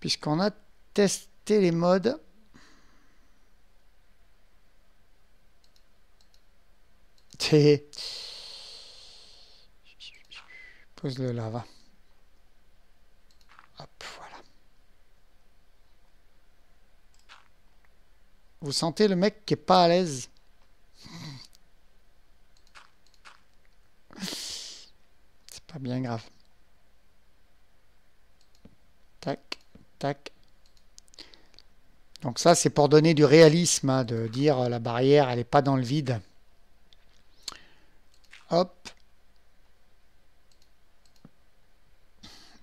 Puisqu'on a testé les modes. Pose-le là, va. Hop, voilà. Vous sentez le mec qui est pas à l'aise? C'est pas bien grave. Tac, tac. Donc ça, c'est pour donner du réalisme, hein, de dire la barrière, elle n'est pas dans le vide. Hop.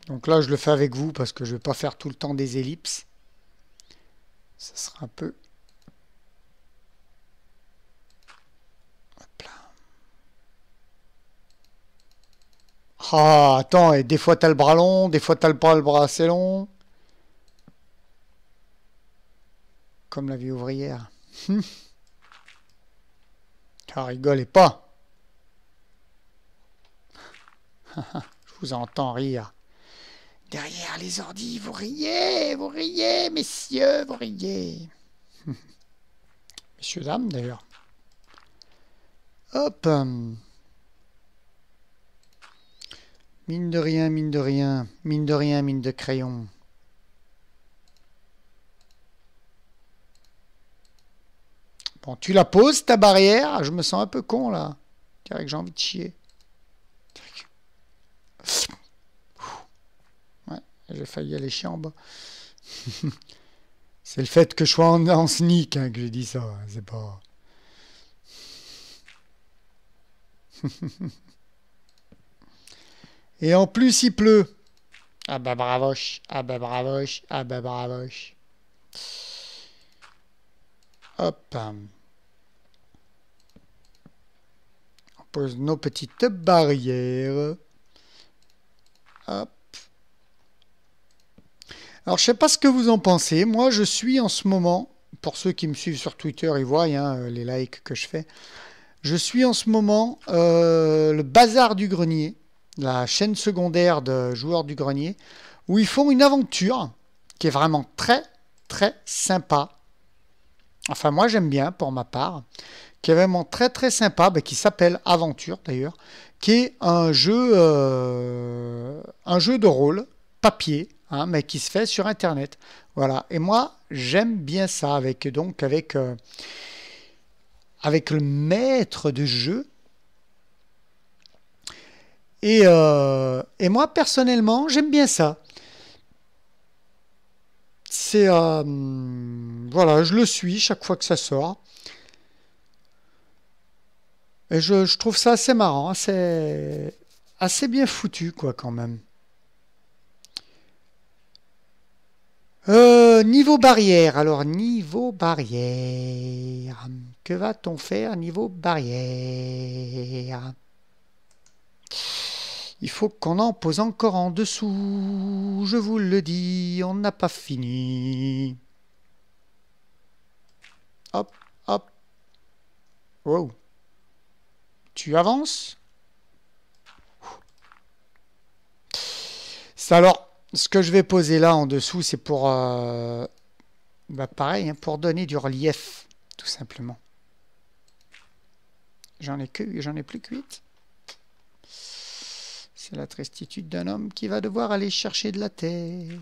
Donc là, je le fais avec vous parce que je ne vais pas faire tout le temps des ellipses. Ça sera un peu... Hop là. Ah, attends, et des fois, tu as le bras long, des fois, tu as le bras assez long. Comme la vie ouvrière. Ah, rigolez pas. Je vous entends rire. Derrière les ordis, vous riez, messieurs, vous riez. Messieurs, dames, d'ailleurs. Hop. Mine de rien, mine de rien, mine de rien, mine de crayon. Bon, tu la poses, ta barrière. Je me sens un peu con, là. Je dirais que j'ai envie de chier. Ouais, j'ai failli aller chier en bas. C'est le fait que je sois en sneak hein, que je dis ça. C'est pas... Et en plus, il pleut. Ah bah bravoche, ah bah bravoche, ah bah bravoche. Hop. On pose nos petites barrières. Hop. Alors, je sais pas ce que vous en pensez. Moi, je suis en ce moment, pour ceux qui me suivent sur Twitter, ils voient hein, les likes que je fais. Je suis en ce moment le Bazar du Grenier, la chaîne secondaire de Joueurs du Grenier, où ils font une aventure qui est vraiment très, très sympa. Enfin, moi, j'aime bien pour ma part. Qui est vraiment très, très sympa, bah, qui s'appelle Aventure d'ailleurs, qui est un jeu de rôle papier, hein, mais qui se fait sur Internet. Voilà. Et moi, j'aime bien ça avec le maître de jeu. Et moi, personnellement, j'aime bien ça. C'est voilà, je le suis chaque fois que ça sort. Et je trouve ça assez marrant, assez bien foutu, quoi, quand même. Niveau barrière. Alors, niveau barrière. Que va-t-on faire niveau barrière? Il faut qu'on en pose encore en dessous. Je vous le dis, on n'a pas fini. Hop, hop. Wow. Tu avances. Alors, ce que je vais poser là en dessous, c'est pour, bah pareil, hein, pour donner du relief, tout simplement. J'en ai plus que 8. C'est la tristitude d'un homme qui va devoir aller chercher de la terre.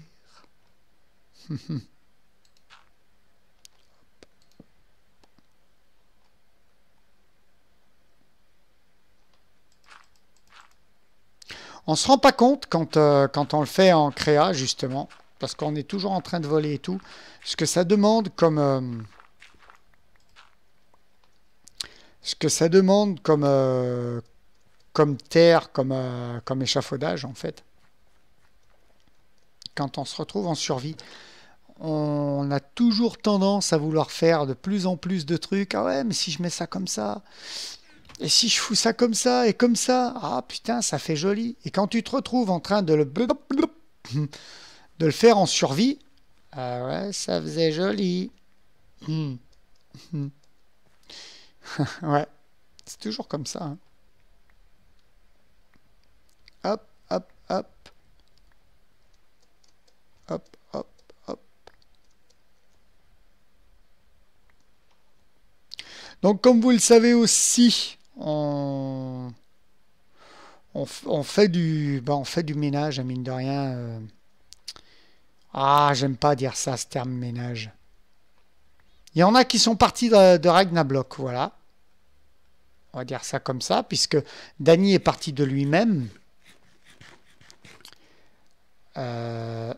On se rend pas compte quand on le fait en créa, justement, parce qu'on est toujours en train de voler et tout, ce que ça demande comme terre, comme échafaudage, en fait. Quand on se retrouve en survie, on a toujours tendance à vouloir faire de plus en plus de trucs. Ah ouais, mais si je mets ça comme ça, et si je fous ça comme ça et comme ça, ah putain, ça fait joli. Et quand tu te retrouves en train de le faire en survie, ah ouais, ça faisait joli. Hmm. Hmm. Ouais, c'est toujours comme ça. Hein. Hop, hop, hop, hop, hop, hop. Donc, comme vous le savez aussi, on fait du ménage, à mine de rien. Ah, j'aime pas dire ça, ce terme ménage. Il y en a qui sont partis de Ragnablock, voilà. On va dire ça comme ça, puisque Danny est parti de lui-même. Euh,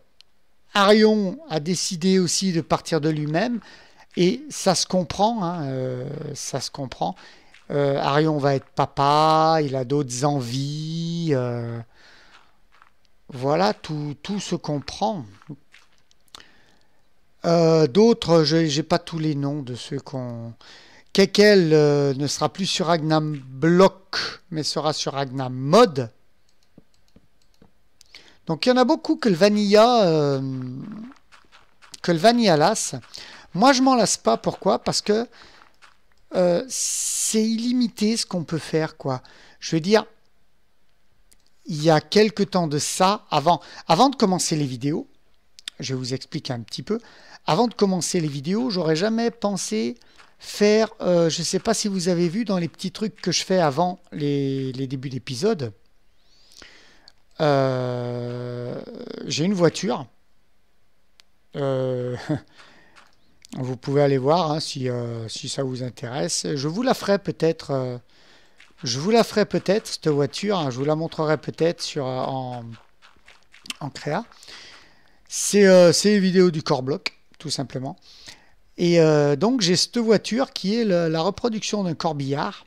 Arion a décidé aussi de partir de lui-même. Et ça se comprend, hein, ça se comprend. Arion va être papa, il a d'autres envies. Voilà, tout se comprend. D'autres, j'ai pas tous les noms de ceux qu'on... Kekel ne sera plus sur Agnam Block, mais sera sur Agnam Mode. Donc il y en a beaucoup que le Vanilla lasse. Moi je m'en lasse pas, pourquoi? Parce que c'est illimité ce qu'on peut faire, quoi. Je veux dire, il y a quelque temps de ça, avant de commencer les vidéos, je vais vous expliquer un petit peu. Avant de commencer les vidéos, j'aurais jamais pensé faire, je ne sais pas si vous avez vu dans les petits trucs que je fais avant les débuts d'épisode, j'ai une voiture. Vous pouvez aller voir hein, si ça vous intéresse. Je vous la ferai peut-être. Je vous la ferai peut-être cette voiture. Hein, je vous la montrerai peut-être en créa. C'est les vidéos du corblock, tout simplement. Et donc j'ai cette voiture qui est la reproduction d'un corbillard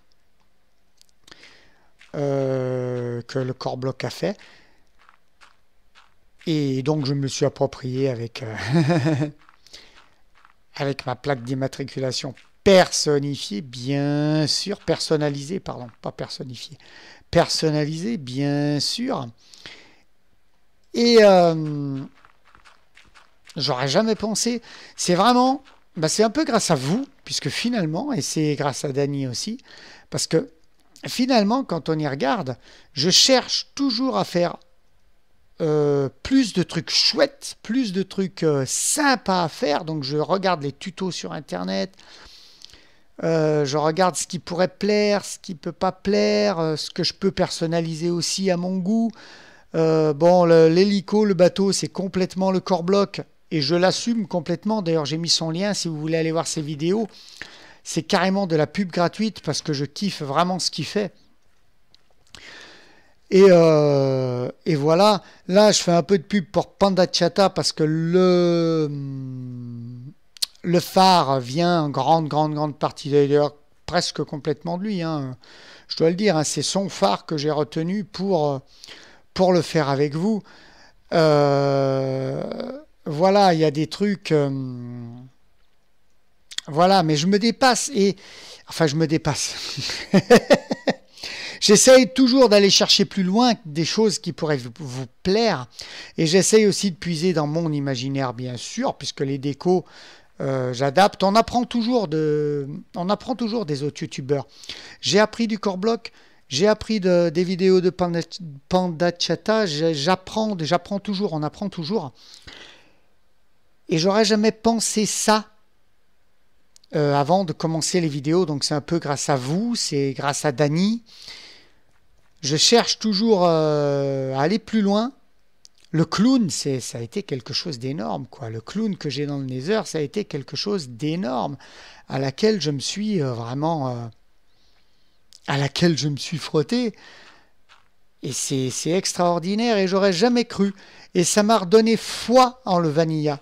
que le corblock a fait. Et donc je me le suis approprié avec, avec ma plaque d'immatriculation personnifiée, bien sûr, personnalisée, pardon, pas personnifiée, personnalisée, bien sûr. Et j'aurais jamais pensé, c'est vraiment, bah, c'est un peu grâce à vous, puisque finalement, et c'est grâce à Dany aussi, parce que finalement, quand on y regarde, je cherche toujours à faire plus de trucs chouettes, plus de trucs sympas à faire. Donc je regarde les tutos sur internet, je regarde ce qui pourrait plaire, ce qui peut pas plaire, ce que je peux personnaliser aussi à mon goût. Bon, l'hélico, le bateau, c'est complètement le core block et je l'assume complètement. D'ailleurs, j'ai mis son lien si vous voulez aller voir ses vidéos. C'est carrément de la pub gratuite parce que je kiffe vraiment ce qu'il fait. Et voilà, là je fais un peu de pub pour Pandachata parce que le phare vient en grande partie, d'ailleurs presque complètement de lui, hein. Je dois le dire, hein, c'est son phare que j'ai retenu pour le faire avec vous. Voilà, il y a des trucs... voilà, mais je me dépasse et... Enfin, je me dépasse. J'essaye toujours d'aller chercher plus loin des choses qui pourraient vous plaire. Et j'essaye aussi de puiser dans mon imaginaire, bien sûr, puisque les décos, j'adapte. On apprend toujours des autres youtubeurs. J'ai appris du core block, j'ai appris des vidéos de Pandachata, j'apprends toujours, on apprend toujours. Et j'aurais jamais pensé ça avant de commencer les vidéos. Donc c'est un peu grâce à vous, c'est grâce à Dany. Je cherche toujours à aller plus loin. Le clown, ça a été quelque chose d'énorme, quoi. Le clown que j'ai dans le Nether, ça a été quelque chose d'énorme à laquelle je me suis vraiment... à laquelle je me suis frotté. Et c'est extraordinaire et j'aurais jamais cru. Et ça m'a redonné foi en le Vanilla.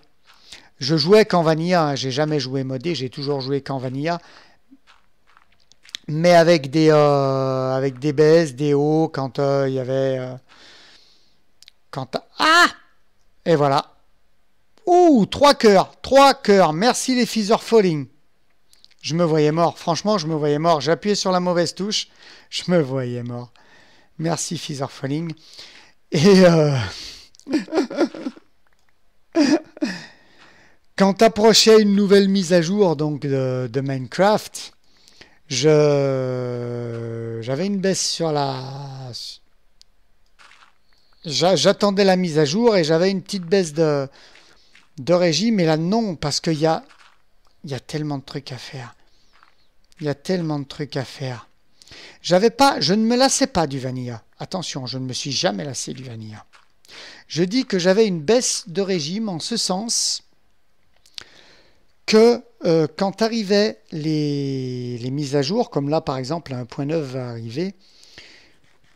Je jouais qu'en Vanilla, hein, j'ai jamais joué modé, j'ai toujours joué qu'en Vanilla. Mais avec des baisses, des hauts, quand il y avait... Ah! Et voilà. Ouh, 3 cœurs. Merci les Feather Falling. Je me voyais mort. Franchement, je me voyais mort. J'ai appuyé sur la mauvaise touche. Je me voyais mort. Merci Feather Falling. Et quand approchait une nouvelle mise à jour donc de Minecraft, j'avais une baisse sur la... J'attendais la mise à jour et j'avais une petite baisse de régime. Mais là, non, parce qu'il y a tellement de trucs à faire. Il y a tellement de trucs à faire. Je ne me lassais pas du Vanilla. Attention, je ne me suis jamais lassé du Vanilla. Je dis que j'avais une baisse de régime en ce sens que quand arrivaient les mises à jour, comme là par exemple 1.9 va arriver,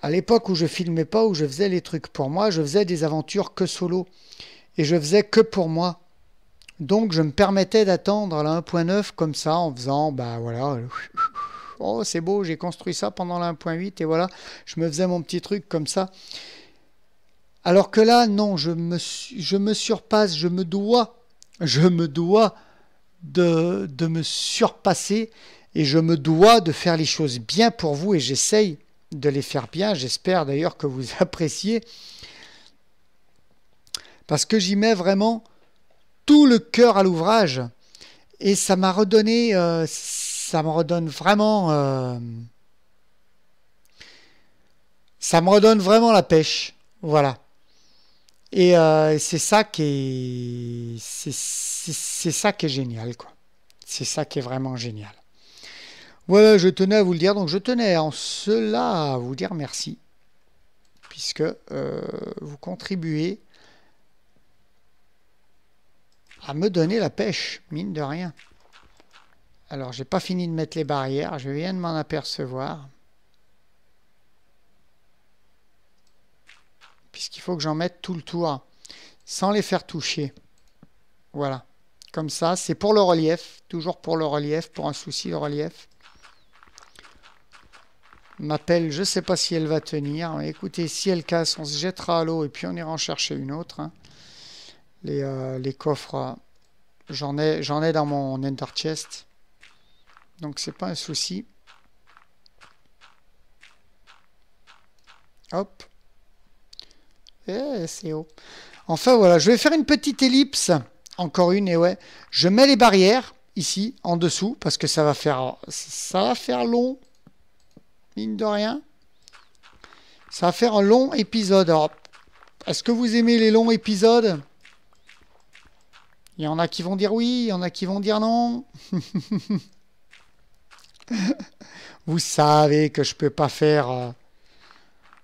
à l'époque où je filmais pas, où je faisais les trucs pour moi, je faisais des aventures que solo. Et je faisais que pour moi. Donc je me permettais d'attendre la 1.9 comme ça, en faisant, bah voilà, oh c'est beau, j'ai construit ça pendant la 1.8 et voilà, je me faisais mon petit truc comme ça. Alors que là, non, je me surpasse, je me dois de me surpasser et je me dois de faire les choses bien pour vous et j'essaye de les faire bien. J'espère d'ailleurs que vous appréciez parce que j'y mets vraiment tout le cœur à l'ouvrage et ça m'a redonné, ça me redonne vraiment la pêche. Voilà. Et c'est ça qui est, c'est ça qui est génial, quoi. C'est ça qui est vraiment génial. Voilà, je tenais à vous le dire. Donc je tenais en cela à vous dire merci, puisque vous contribuez à me donner la pêche, mine de rien. Alors, j'ai pas fini de mettre les barrières, je viens de m'en apercevoir. Puisqu'il faut que j'en mette tout le tour, sans les faire toucher. Voilà. Comme ça, c'est pour le relief, toujours pour le relief, pour un souci de relief. Ma pelle, je ne sais pas si elle va tenir. Écoutez, si elle casse, on se jettera à l'eau et puis on ira en chercher une autre. Hein. Les coffres, j'en ai dans mon ender chest. Donc c'est pas un souci. Hop. C'est haut. Enfin voilà, je vais faire une petite ellipse. Encore une, et ouais. Je mets les barrières ici, en dessous, parce que ça va faire long. Mine de rien. Ça va faire un long épisode. Alors, est-ce que vous aimez les longs épisodes? Il y en a qui vont dire oui, il y en a qui vont dire non. Vous savez que je peux pas faire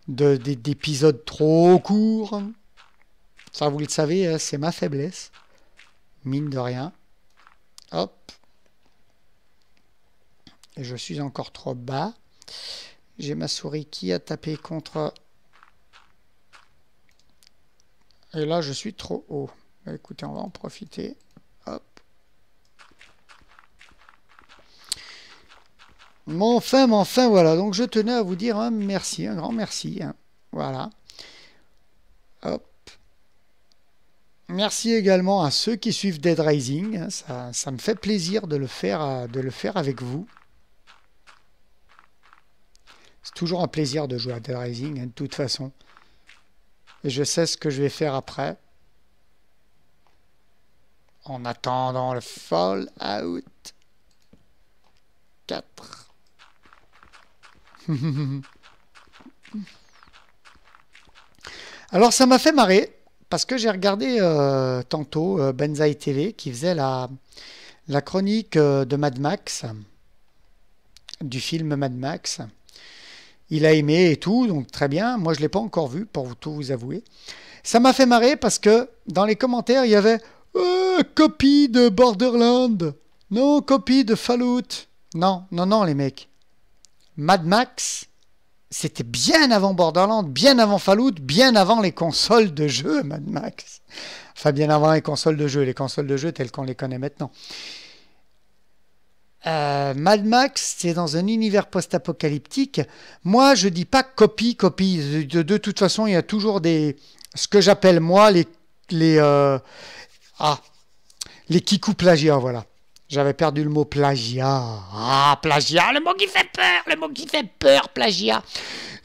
d'épisodes trop courts. Ça, vous le savez, hein, c'est ma faiblesse. Mine de rien. Hop. Et je suis encore trop bas. J'ai ma souris qui a tapé contre... Et là, je suis trop haut. Écoutez, on va en profiter. Hop. Mais enfin, voilà. Donc, je tenais à vous dire un merci, un grand merci. Hein. Voilà. Hop. Merci également à ceux qui suivent Dead Rising. Hein. Ça me fait plaisir de le faire avec vous. C'est toujours un plaisir de jouer à Dead Rising, hein, de toute façon. Et je sais ce que je vais faire après. En attendant le Fallout 4. Alors ça m'a fait marrer, parce que j'ai regardé tantôt Benzaï TV, qui faisait la chronique de Mad Max, du film Mad Max. Il a aimé et tout, donc très bien. Moi, je ne l'ai pas encore vu, pour tout vous avouer. Ça m'a fait marrer parce que dans les commentaires, il y avait copie de Borderlands. Non, copie de Fallout. Non, les mecs. Mad Max, c'était bien avant Borderlands, bien avant Fallout, bien avant les consoles de jeu, Mad Max. Enfin, bien avant les consoles de jeu telles qu'on les connaît maintenant. Mad Max, c'est dans un univers post-apocalyptique. Moi, je dis pas copie. De toute façon, il y a toujours ce que j'appelle moi les kikou plagiat, voilà. J'avais perdu le mot plagiat. Plagiat, le mot qui fait peur, plagiat.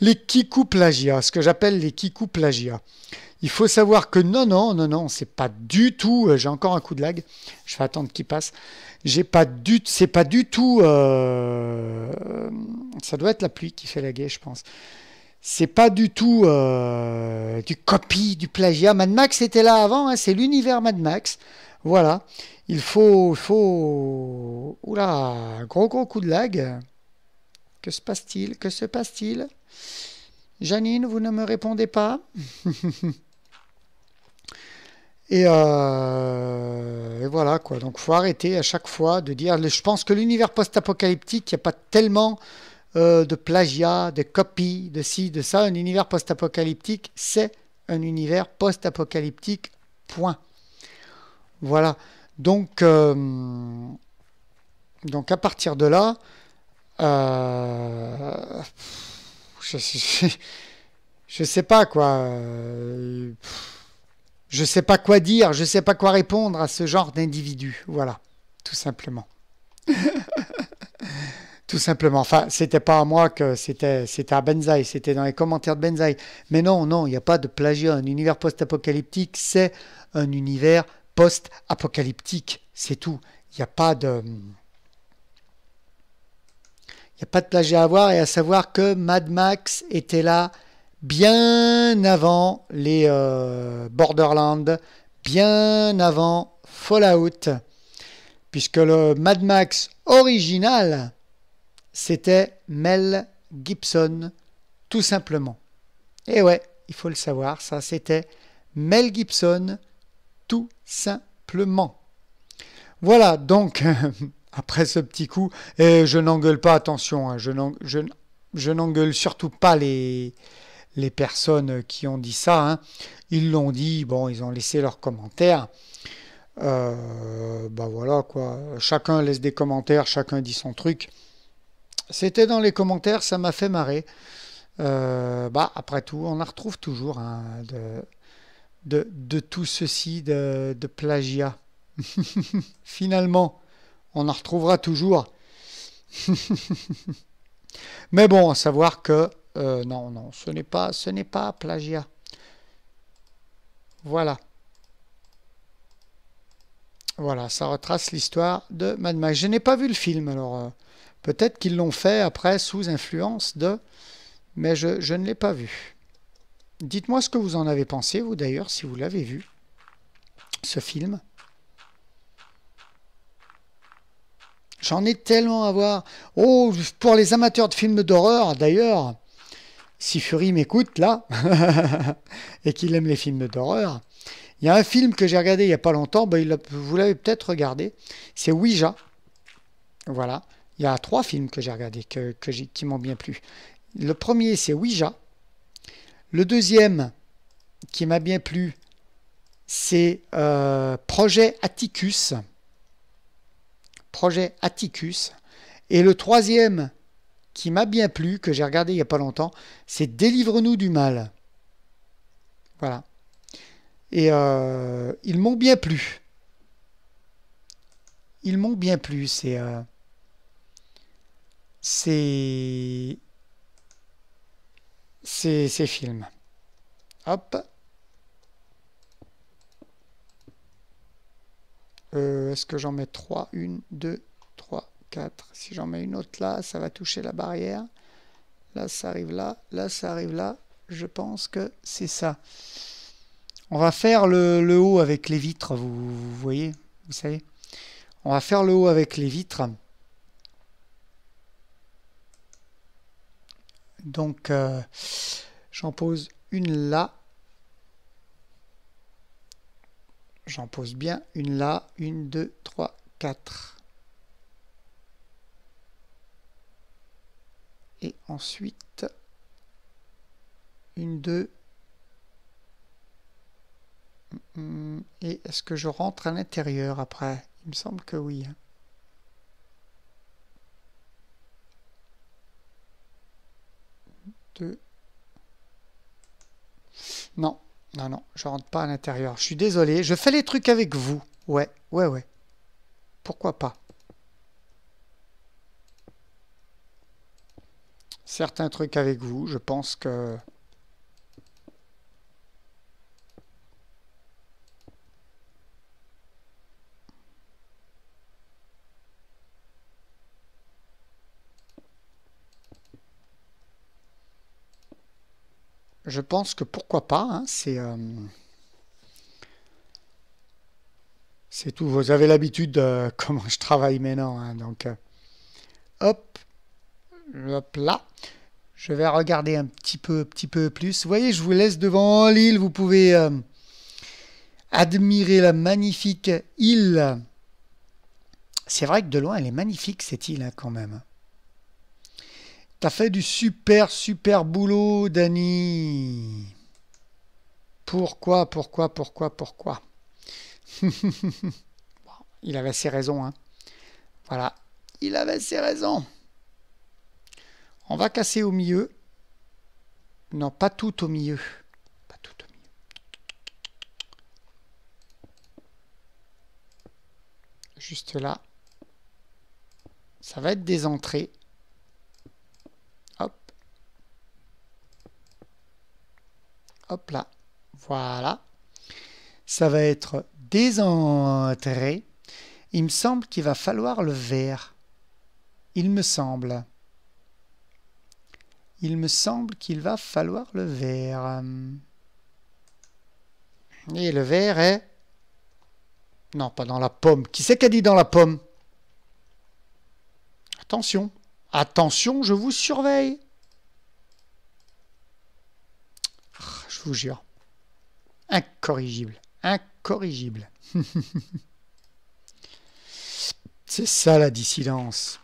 Les kikou plagiat, ce que j'appelle les kikou plagiat. Il faut savoir que non, c'est pas du tout. J'ai encore un coup de lag. Je vais attendre qu'il passe. C'est pas du tout. Ça doit être la pluie qui fait laguer, je pense. C'est pas du tout du copie, du plagiat. Mad Max était là avant. Hein, c'est l'univers Mad Max. Voilà. Il faut. Oula, gros coup de lag. Que se passe-t-il? Janine, vous ne me répondez pas? Et voilà quoi. Donc faut arrêter à chaque fois de dire. Je pense que l'univers post-apocalyptique, il n'y a pas tellement de plagiat, de copies, de ci, de ça. Un univers post-apocalyptique, c'est un univers post-apocalyptique. Point. Voilà. Donc à partir de là, je sais pas quoi. Je sais pas quoi dire, je sais pas quoi répondre à ce genre d'individu. Voilà, tout simplement. Tout simplement. Enfin, c'était pas à moi que c'était à Benzaï, c'était dans les commentaires de Benzaï. Mais non, il n'y a pas de plagiat. Un univers post-apocalyptique, c'est un univers post-apocalyptique. C'est tout. Il n'y a pas de plagiat à avoir, et à savoir que Mad Max était là bien avant les Borderlands, bien avant Fallout, puisque le Mad Max original, c'était Mel Gibson, tout simplement. Et ouais, il faut le savoir, ça c'était Mel Gibson, tout simplement. Voilà, donc, après ce petit coup, et je n'engueule pas, attention, hein, je n'engueule surtout pas les personnes qui ont dit ça, hein. Ils l'ont dit, bon, ils ont laissé leurs commentaires. Bah voilà quoi, chacun laisse des commentaires, chacun dit son truc. C'était dans les commentaires, ça m'a fait marrer. Bah après tout, on en retrouve toujours hein, de tout ceci de plagiat. Finalement, on en retrouvera toujours. Mais bon, à savoir que non, non, ce n'est pas plagiat. Voilà. Voilà, ça retrace l'histoire de Mad Max. Je n'ai pas vu le film, alors peut-être qu'ils l'ont fait après sous influence de, mais je ne l'ai pas vu. Dites-moi ce que vous en avez pensé, vous d'ailleurs, si vous l'avez vu, ce film. J'en ai tellement à voir. Oh, pour les amateurs de films d'horreur, d'ailleurs, si Fury m'écoute là, et qu'il aime les films d'horreur, il y a un film que j'ai regardé il n'y a pas longtemps, ben, vous l'avez peut-être regardé, c'est Ouija. Voilà. Il y a 3 films que j'ai regardés qui m'ont bien plu. Le premier, c'est Ouija. Le deuxième, qui m'a bien plu, c'est Projet Atticus. Projet Atticus. Et le troisième, qui m'a bien plu, que j'ai regardé il n'y a pas longtemps, c'est Délivre-nous du mal. Voilà. Et ils m'ont bien plu. Ils m'ont bien plu. C'est ces films. Hop. Est-ce que j'en mets 3? 1, 2, 3, 4. Si j'en mets une autre là, ça va toucher la barrière. Là, ça arrive là. Là, ça arrive là. Je pense que c'est ça. On va faire le haut avec les vitres, vous voyez, vous savez. On va faire le haut avec les vitres. Donc, j'en pose une là. J'en pose bien une là. 1, 2, 3, 4. Et ensuite, 1, 2. Et est-ce que je rentre à l'intérieur après? Il me semble que oui. 2. Non, non, non, je rentre pas à l'intérieur. Je suis désolé, je fais les trucs avec vous. Ouais, ouais, ouais. Pourquoi pas? Certains trucs avec vous, je pense que... Je pense que pourquoi pas, hein, c'est tout. Vous avez l'habitude de comment je travaille maintenant, hein, donc hop, hop là. Je vais regarder un petit peu plus. Vous voyez, je vous laisse devant l'île. Vous pouvez admirer la magnifique île. C'est vrai que de loin, elle est magnifique cette île hein, quand même. T'as fait du super boulot, Dani. Pourquoi? Bon, il avait ses raisons, hein. Voilà, il avait ses raisons. On va casser au milieu. Non, pas tout au milieu. Pas tout au milieu. Juste là. Ça va être des entrées. Hop. Hop là. Voilà. Ça va être des entrées. Il me semble qu'il va falloir le vert. Il me semble. Il me semble qu'il va falloir le vert. Et le vert est... Non, pas dans la pomme. Qui c'est qui a dit dans la pomme? Attention. Attention, je vous surveille. Je vous jure. Incorrigible. Incorrigible. C'est ça la dissidence.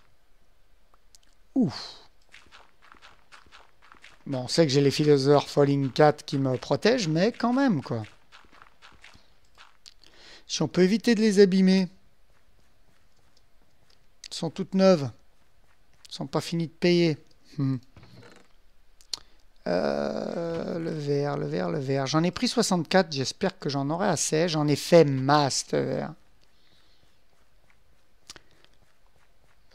Ouf. Bon, on sait que j'ai les Philosopher Falling 4 qui me protègent, mais quand même, quoi. Si on peut éviter de les abîmer. Elles sont toutes neuves. Elles sont pas finies de payer. Le vert, le vert, le vert. J'en ai pris 64, j'espère que j'en aurai assez. J'en ai fait masse, ce vert.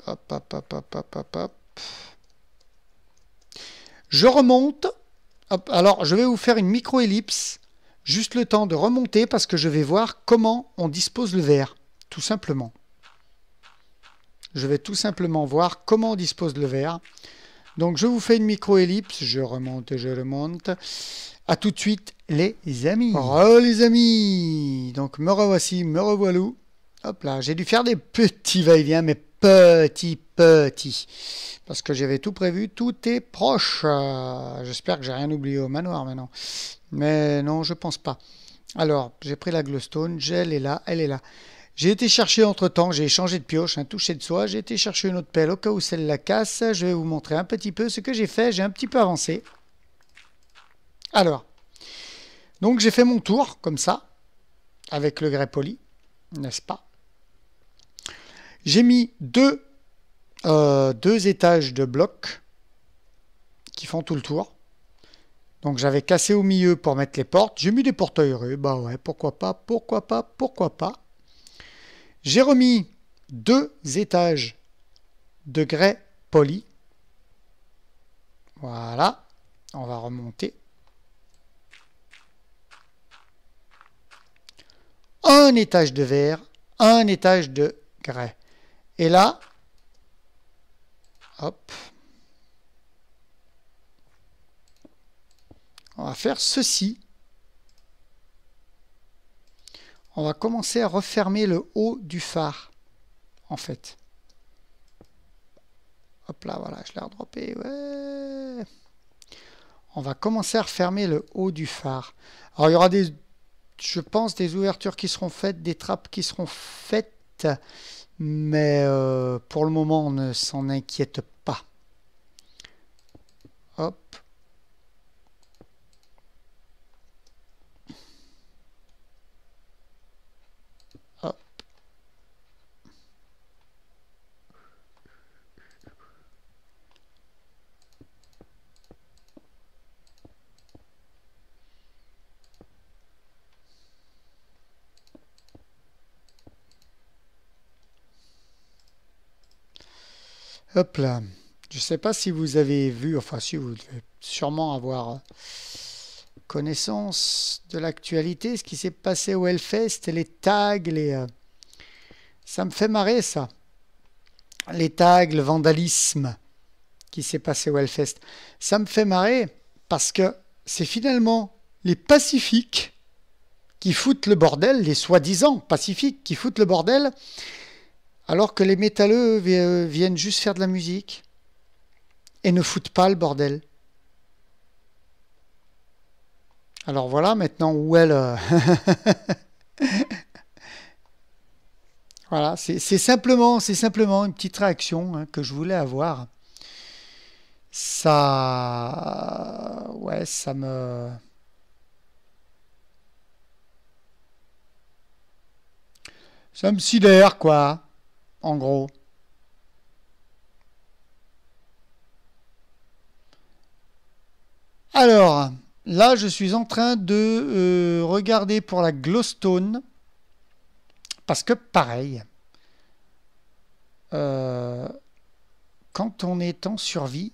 Hop, hop, hop, hop, hop, hop, hop. Je remonte. Hop, alors, je vais vous faire une micro-ellipse. Juste le temps de remonter parce que je vais voir comment on dispose le verre. Tout simplement. Je vais tout simplement voir comment on dispose le verre. Donc, je vous fais une micro-ellipse. Je remonte et je remonte. A tout de suite, les amis. Oh, les amis. Donc, me revoici, me revoilà. Hop là, j'ai dû faire des petits va-et-vient, mais petits. Parce que j'avais tout prévu, tout est proche. J'espère que j'ai rien oublié au manoir maintenant. Mais non, je pense pas. Alors, j'ai pris la glowstone, elle est là, elle est là. J'ai été chercher entre-temps, j'ai changé de pioche, un toucher de soie, j'ai été chercher une autre pelle au cas où celle la casse. Je vais vous montrer un petit peu ce que j'ai fait, j'ai un petit peu avancé. Alors, donc j'ai fait mon tour, comme ça, avec le grès poli, n'est-ce pas? J'ai mis deux étages de blocs qui font tout le tour. Donc j'avais cassé au milieu pour mettre les portes. J'ai mis des portails heureux. Bah ouais, pourquoi pas, pourquoi pas, pourquoi pas. J'ai remis deux étages de grès poli. Voilà. On va remonter. Un étage de verre, un étage de grès. Et là, hop, on va faire ceci. On va commencer à refermer le haut du phare, en fait. Hop là, voilà, je l'ai redroppé. Ouais. On va commencer à refermer le haut du phare. Alors, il y aura des, je pense, des ouvertures qui seront faites, des trappes qui seront faites. Mais pour le moment, on ne s'en inquiète pas. Hop. Hop. Hop là. Je ne sais pas si vous avez vu, enfin si vous devez sûrement avoir connaissance de l'actualité, ce qui s'est passé au Hellfest, les tags, ça me fait marrer ça. Les tags, le vandalisme qui s'est passé au Hellfest. Ça me fait marrer parce que c'est finalement les pacifiques qui foutent le bordel, les soi-disant pacifiques qui foutent le bordel, alors que les métalleux viennent juste faire de la musique et ne foutent pas le bordel. Alors voilà maintenant où est le... Voilà, c'est simplement une petite réaction hein, que je voulais avoir. Ça... Ouais, ça me... Ça me sidère, quoi, en gros. Alors, là, je suis en train de regarder pour la glowstone. Parce que, pareil, quand on est en survie,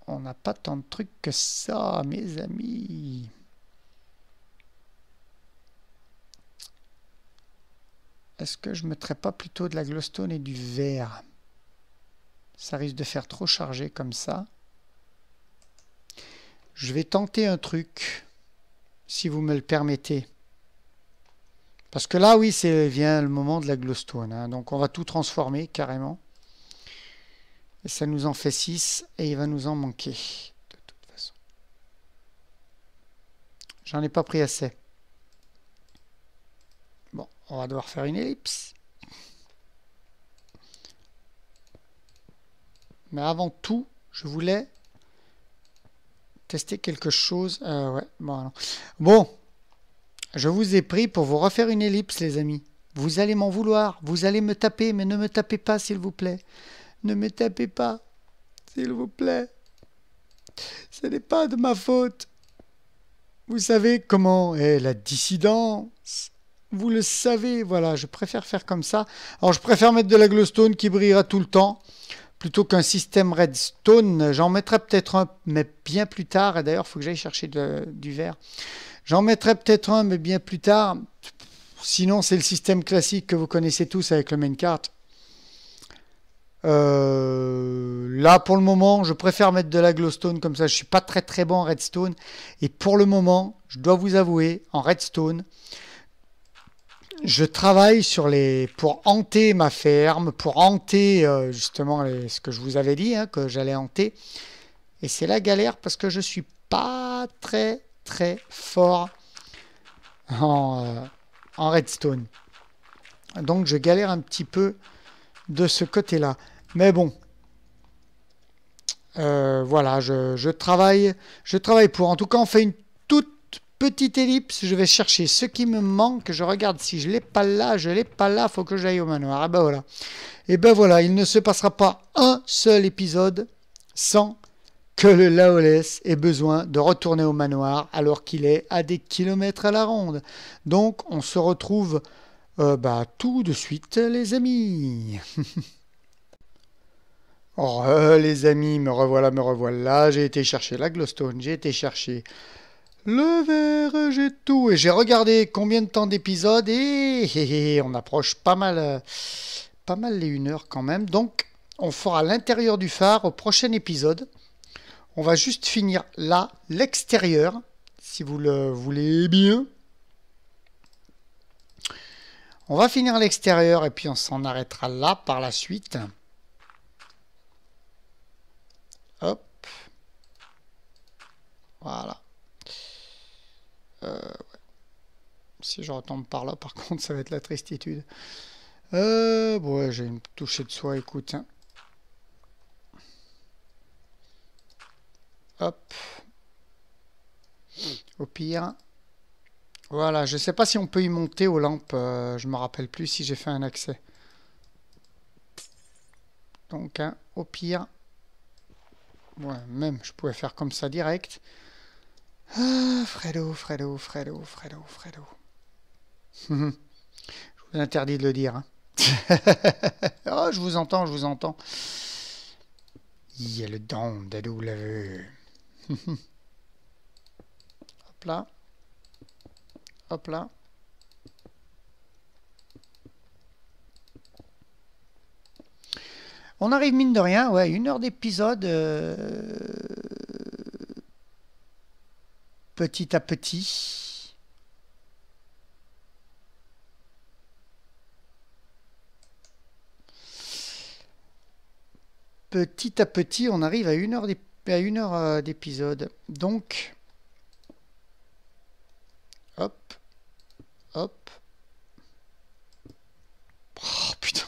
on n'a pas tant de trucs que ça, mes amis. Est-ce que je ne mettrais pas plutôt de la glowstone et du verre? Ça risque de faire trop chargé comme ça. Je vais tenter un truc, si vous me le permettez. Parce que là, oui, c'est vient le moment de la glowstone. Hein. Donc, on va tout transformer carrément. Et ça nous en fait 6 et il va nous en manquer. De toute façon. J'en ai pas pris assez. Bon, on va devoir faire une ellipse. Mais avant tout, je voulais tester quelque chose. Ouais, bon, non. Bon, je vous ai pris pour vous refaire une ellipse, les amis. Vous allez m'en vouloir. Vous allez me taper, mais ne me tapez pas, s'il vous plaît. Ne me tapez pas, s'il vous plaît. Ce n'est pas de ma faute. Vous savez comment est la dissidence. Vous le savez, voilà, je préfère faire comme ça. Alors, je préfère mettre de la glowstone qui brillera tout le temps, plutôt qu'un système redstone. J'en mettrai peut-être un, mais bien plus tard. Et d'ailleurs, il faut que j'aille chercher du verre. J'en mettrai peut-être un, mais bien plus tard. Sinon, c'est le système classique que vous connaissez tous avec le Minecart. Là, pour le moment, je préfère mettre de la glowstone comme ça. Je suis pas très très bon en redstone. Et pour le moment, je dois vous avouer, en redstone, je travaille pour hanter ma ferme, pour hanter justement ce que je vous avais dit, hein, que j'allais hanter. Et c'est la galère parce que je suis pas très très fort en redstone. Donc je galère un petit peu de ce côté-là. Mais bon, voilà, je travaille pour. En tout cas, on fait une toute petite ellipse. Je vais chercher ce qui me manque. Je regarde si je l'ai pas là. Je l'ai pas là. Faut que j'aille au manoir. Et ben voilà. Et ben voilà. Il ne se passera pas un seul épisode sans que le Laoless ait besoin de retourner au manoir alors qu'il est à des kilomètres à la ronde. Donc, on se retrouve tout de suite, les amis. Oh, les amis, me revoilà. J'ai été chercher la glowstone, j'ai été chercher le verre, j'ai tout. Et j'ai regardé combien de temps d'épisode et on approche pas mal les 1 heure quand même. Donc, on fera l'intérieur du phare au prochain épisode. On va juste finir là, l'extérieur, si vous le voulez bien. On va finir l'extérieur et puis on s'en arrêtera là par la suite. Hop. Voilà. Si je retombe par là, par contre, ça va être la tristitude. Ouais, j'ai une touchée de soie, écoute. Hein. Hop. Au pire. Voilà, je sais pas si on peut y monter aux lampes. Je me rappelle plus si j'ai fait un accès. Donc, hein, au pire. Ouais, même, je pouvais faire comme ça direct. Ah, Fredo. Je vous interdis de le dire. Hein. Oh, je vous entends. Il y a le don de W. Hop là. Hop là. On arrive mine de rien, ouais, 1 heure d'épisode. Petit à petit. Petit à petit, on arrive à 1 heure d'épisode. Donc, hop, hop. Oh putain.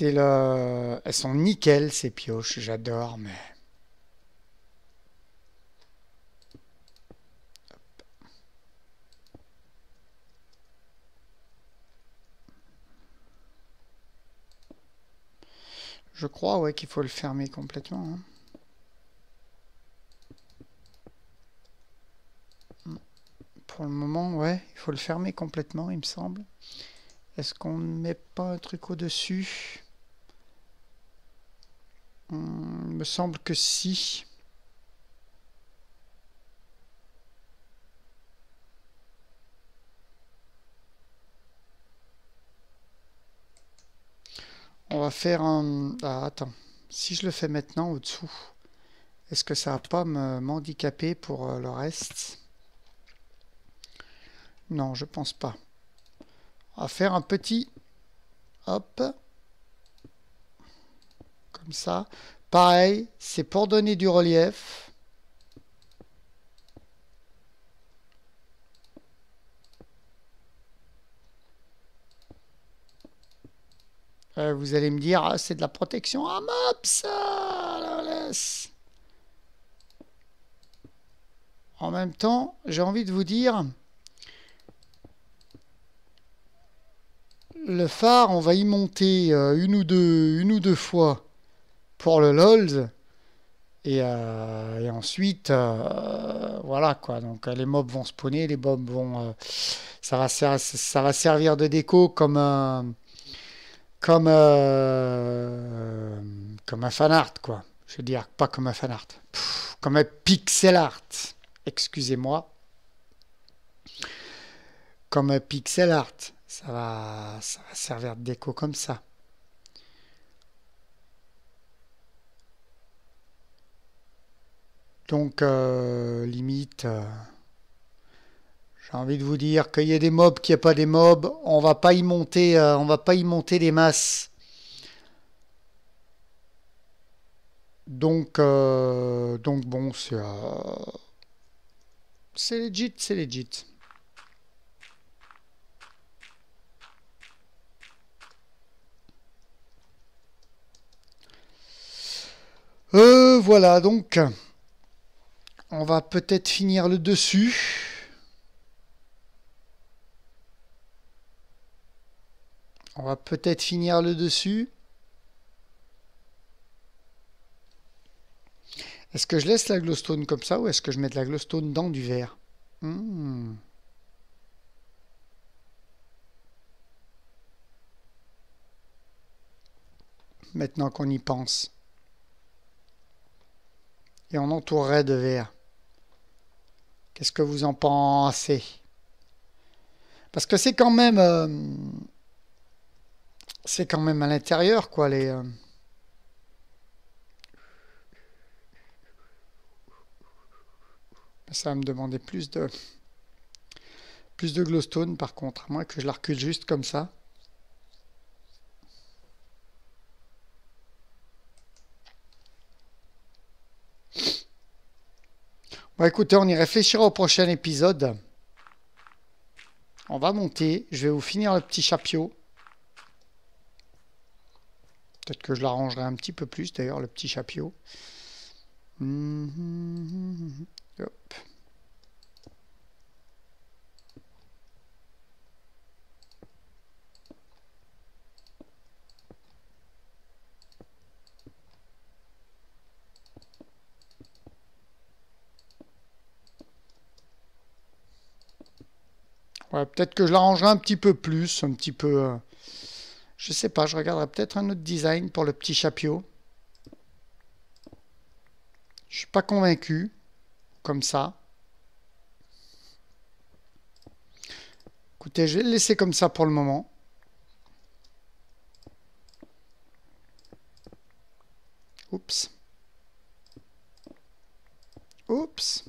Elles sont nickel ces pioches, j'adore, mais. Je crois, ouais, qu'il faut le fermer complètement. Hein. Pour le moment, ouais, il faut le fermer complètement, il me semble. Est-ce qu'on ne met pas un truc au-dessus? Il me semble que si. On va faire un... Ah, attends. Si je le fais maintenant au-dessous, est-ce que ça va pas m'handicaper pour le reste? Non, je pense pas. On va faire un petit... Hop. Comme ça. Pareil, c'est pour donner du relief. Vous allez me dire, ah, c'est de la protection à map, ça, la laisse. En même temps, j'ai envie de vous dire, le phare, on va y monter une ou deux fois pour le LOLs. Et ensuite, voilà quoi. Donc les mobs vont spawner, les mobs vont, ça va servir de déco comme, comme un fan art quoi. Je veux dire, pas comme un fan art, comme un pixel art. Excusez-moi, comme un pixel art. Ça va servir de déco comme ça. Donc, limite, j'ai envie de vous dire qu'il y a des mobs, qu'il n'y a pas des mobs, on va pas y monter des masses. Donc bon, c'est legit, c'est legit. Voilà, donc, on va peut-être finir le dessus. On va peut-être finir le dessus. Est-ce que je laisse la glowstone comme ça ou est-ce que je mets de la glowstone dans du verre? Maintenant qu'on y pense. Et on entourerait de verre. Qu'est-ce que vous en pensez? Parce que c'est quand même à l'intérieur, quoi, Ça va me demander plus de glowstone, par contre, à moins que je la recule juste comme ça. Bon, écoutez, on y réfléchira au prochain épisode. On va monter. Je vais vous finir le petit chapio. Peut-être que je l'arrangerai un petit peu plus, d'ailleurs, le petit chapio. Hop. Ouais, peut-être que je l'arrangerai un petit peu plus, un petit peu... je sais pas, je regarderai peut-être un autre design pour le petit chapio. Je suis pas convaincu, comme ça. Écoutez, je vais le laisser comme ça pour le moment. Oups. Oups.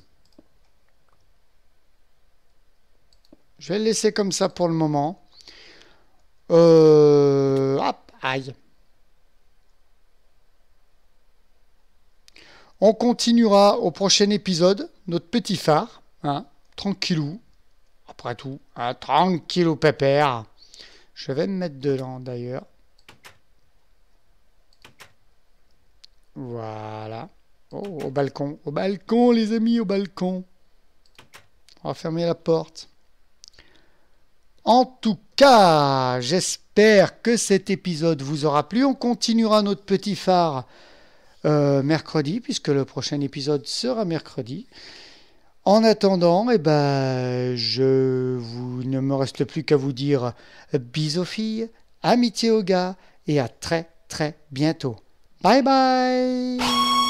Je vais le laisser comme ça pour le moment. Hop, aïe. On continuera au prochain épisode, notre petit phare, hein, tranquillou. Après tout, hein, tranquillou pépère. Je vais me mettre dedans d'ailleurs. Voilà. Oh, au balcon les amis, au balcon. On va fermer la porte. En tout cas, j'espère que cet épisode vous aura plu. On continuera notre petit phare mercredi, puisque le prochain épisode sera mercredi. En attendant, eh ben, ne me reste plus qu'à vous dire bisous aux filles, amitié aux gars, et à très très bientôt. Bye bye!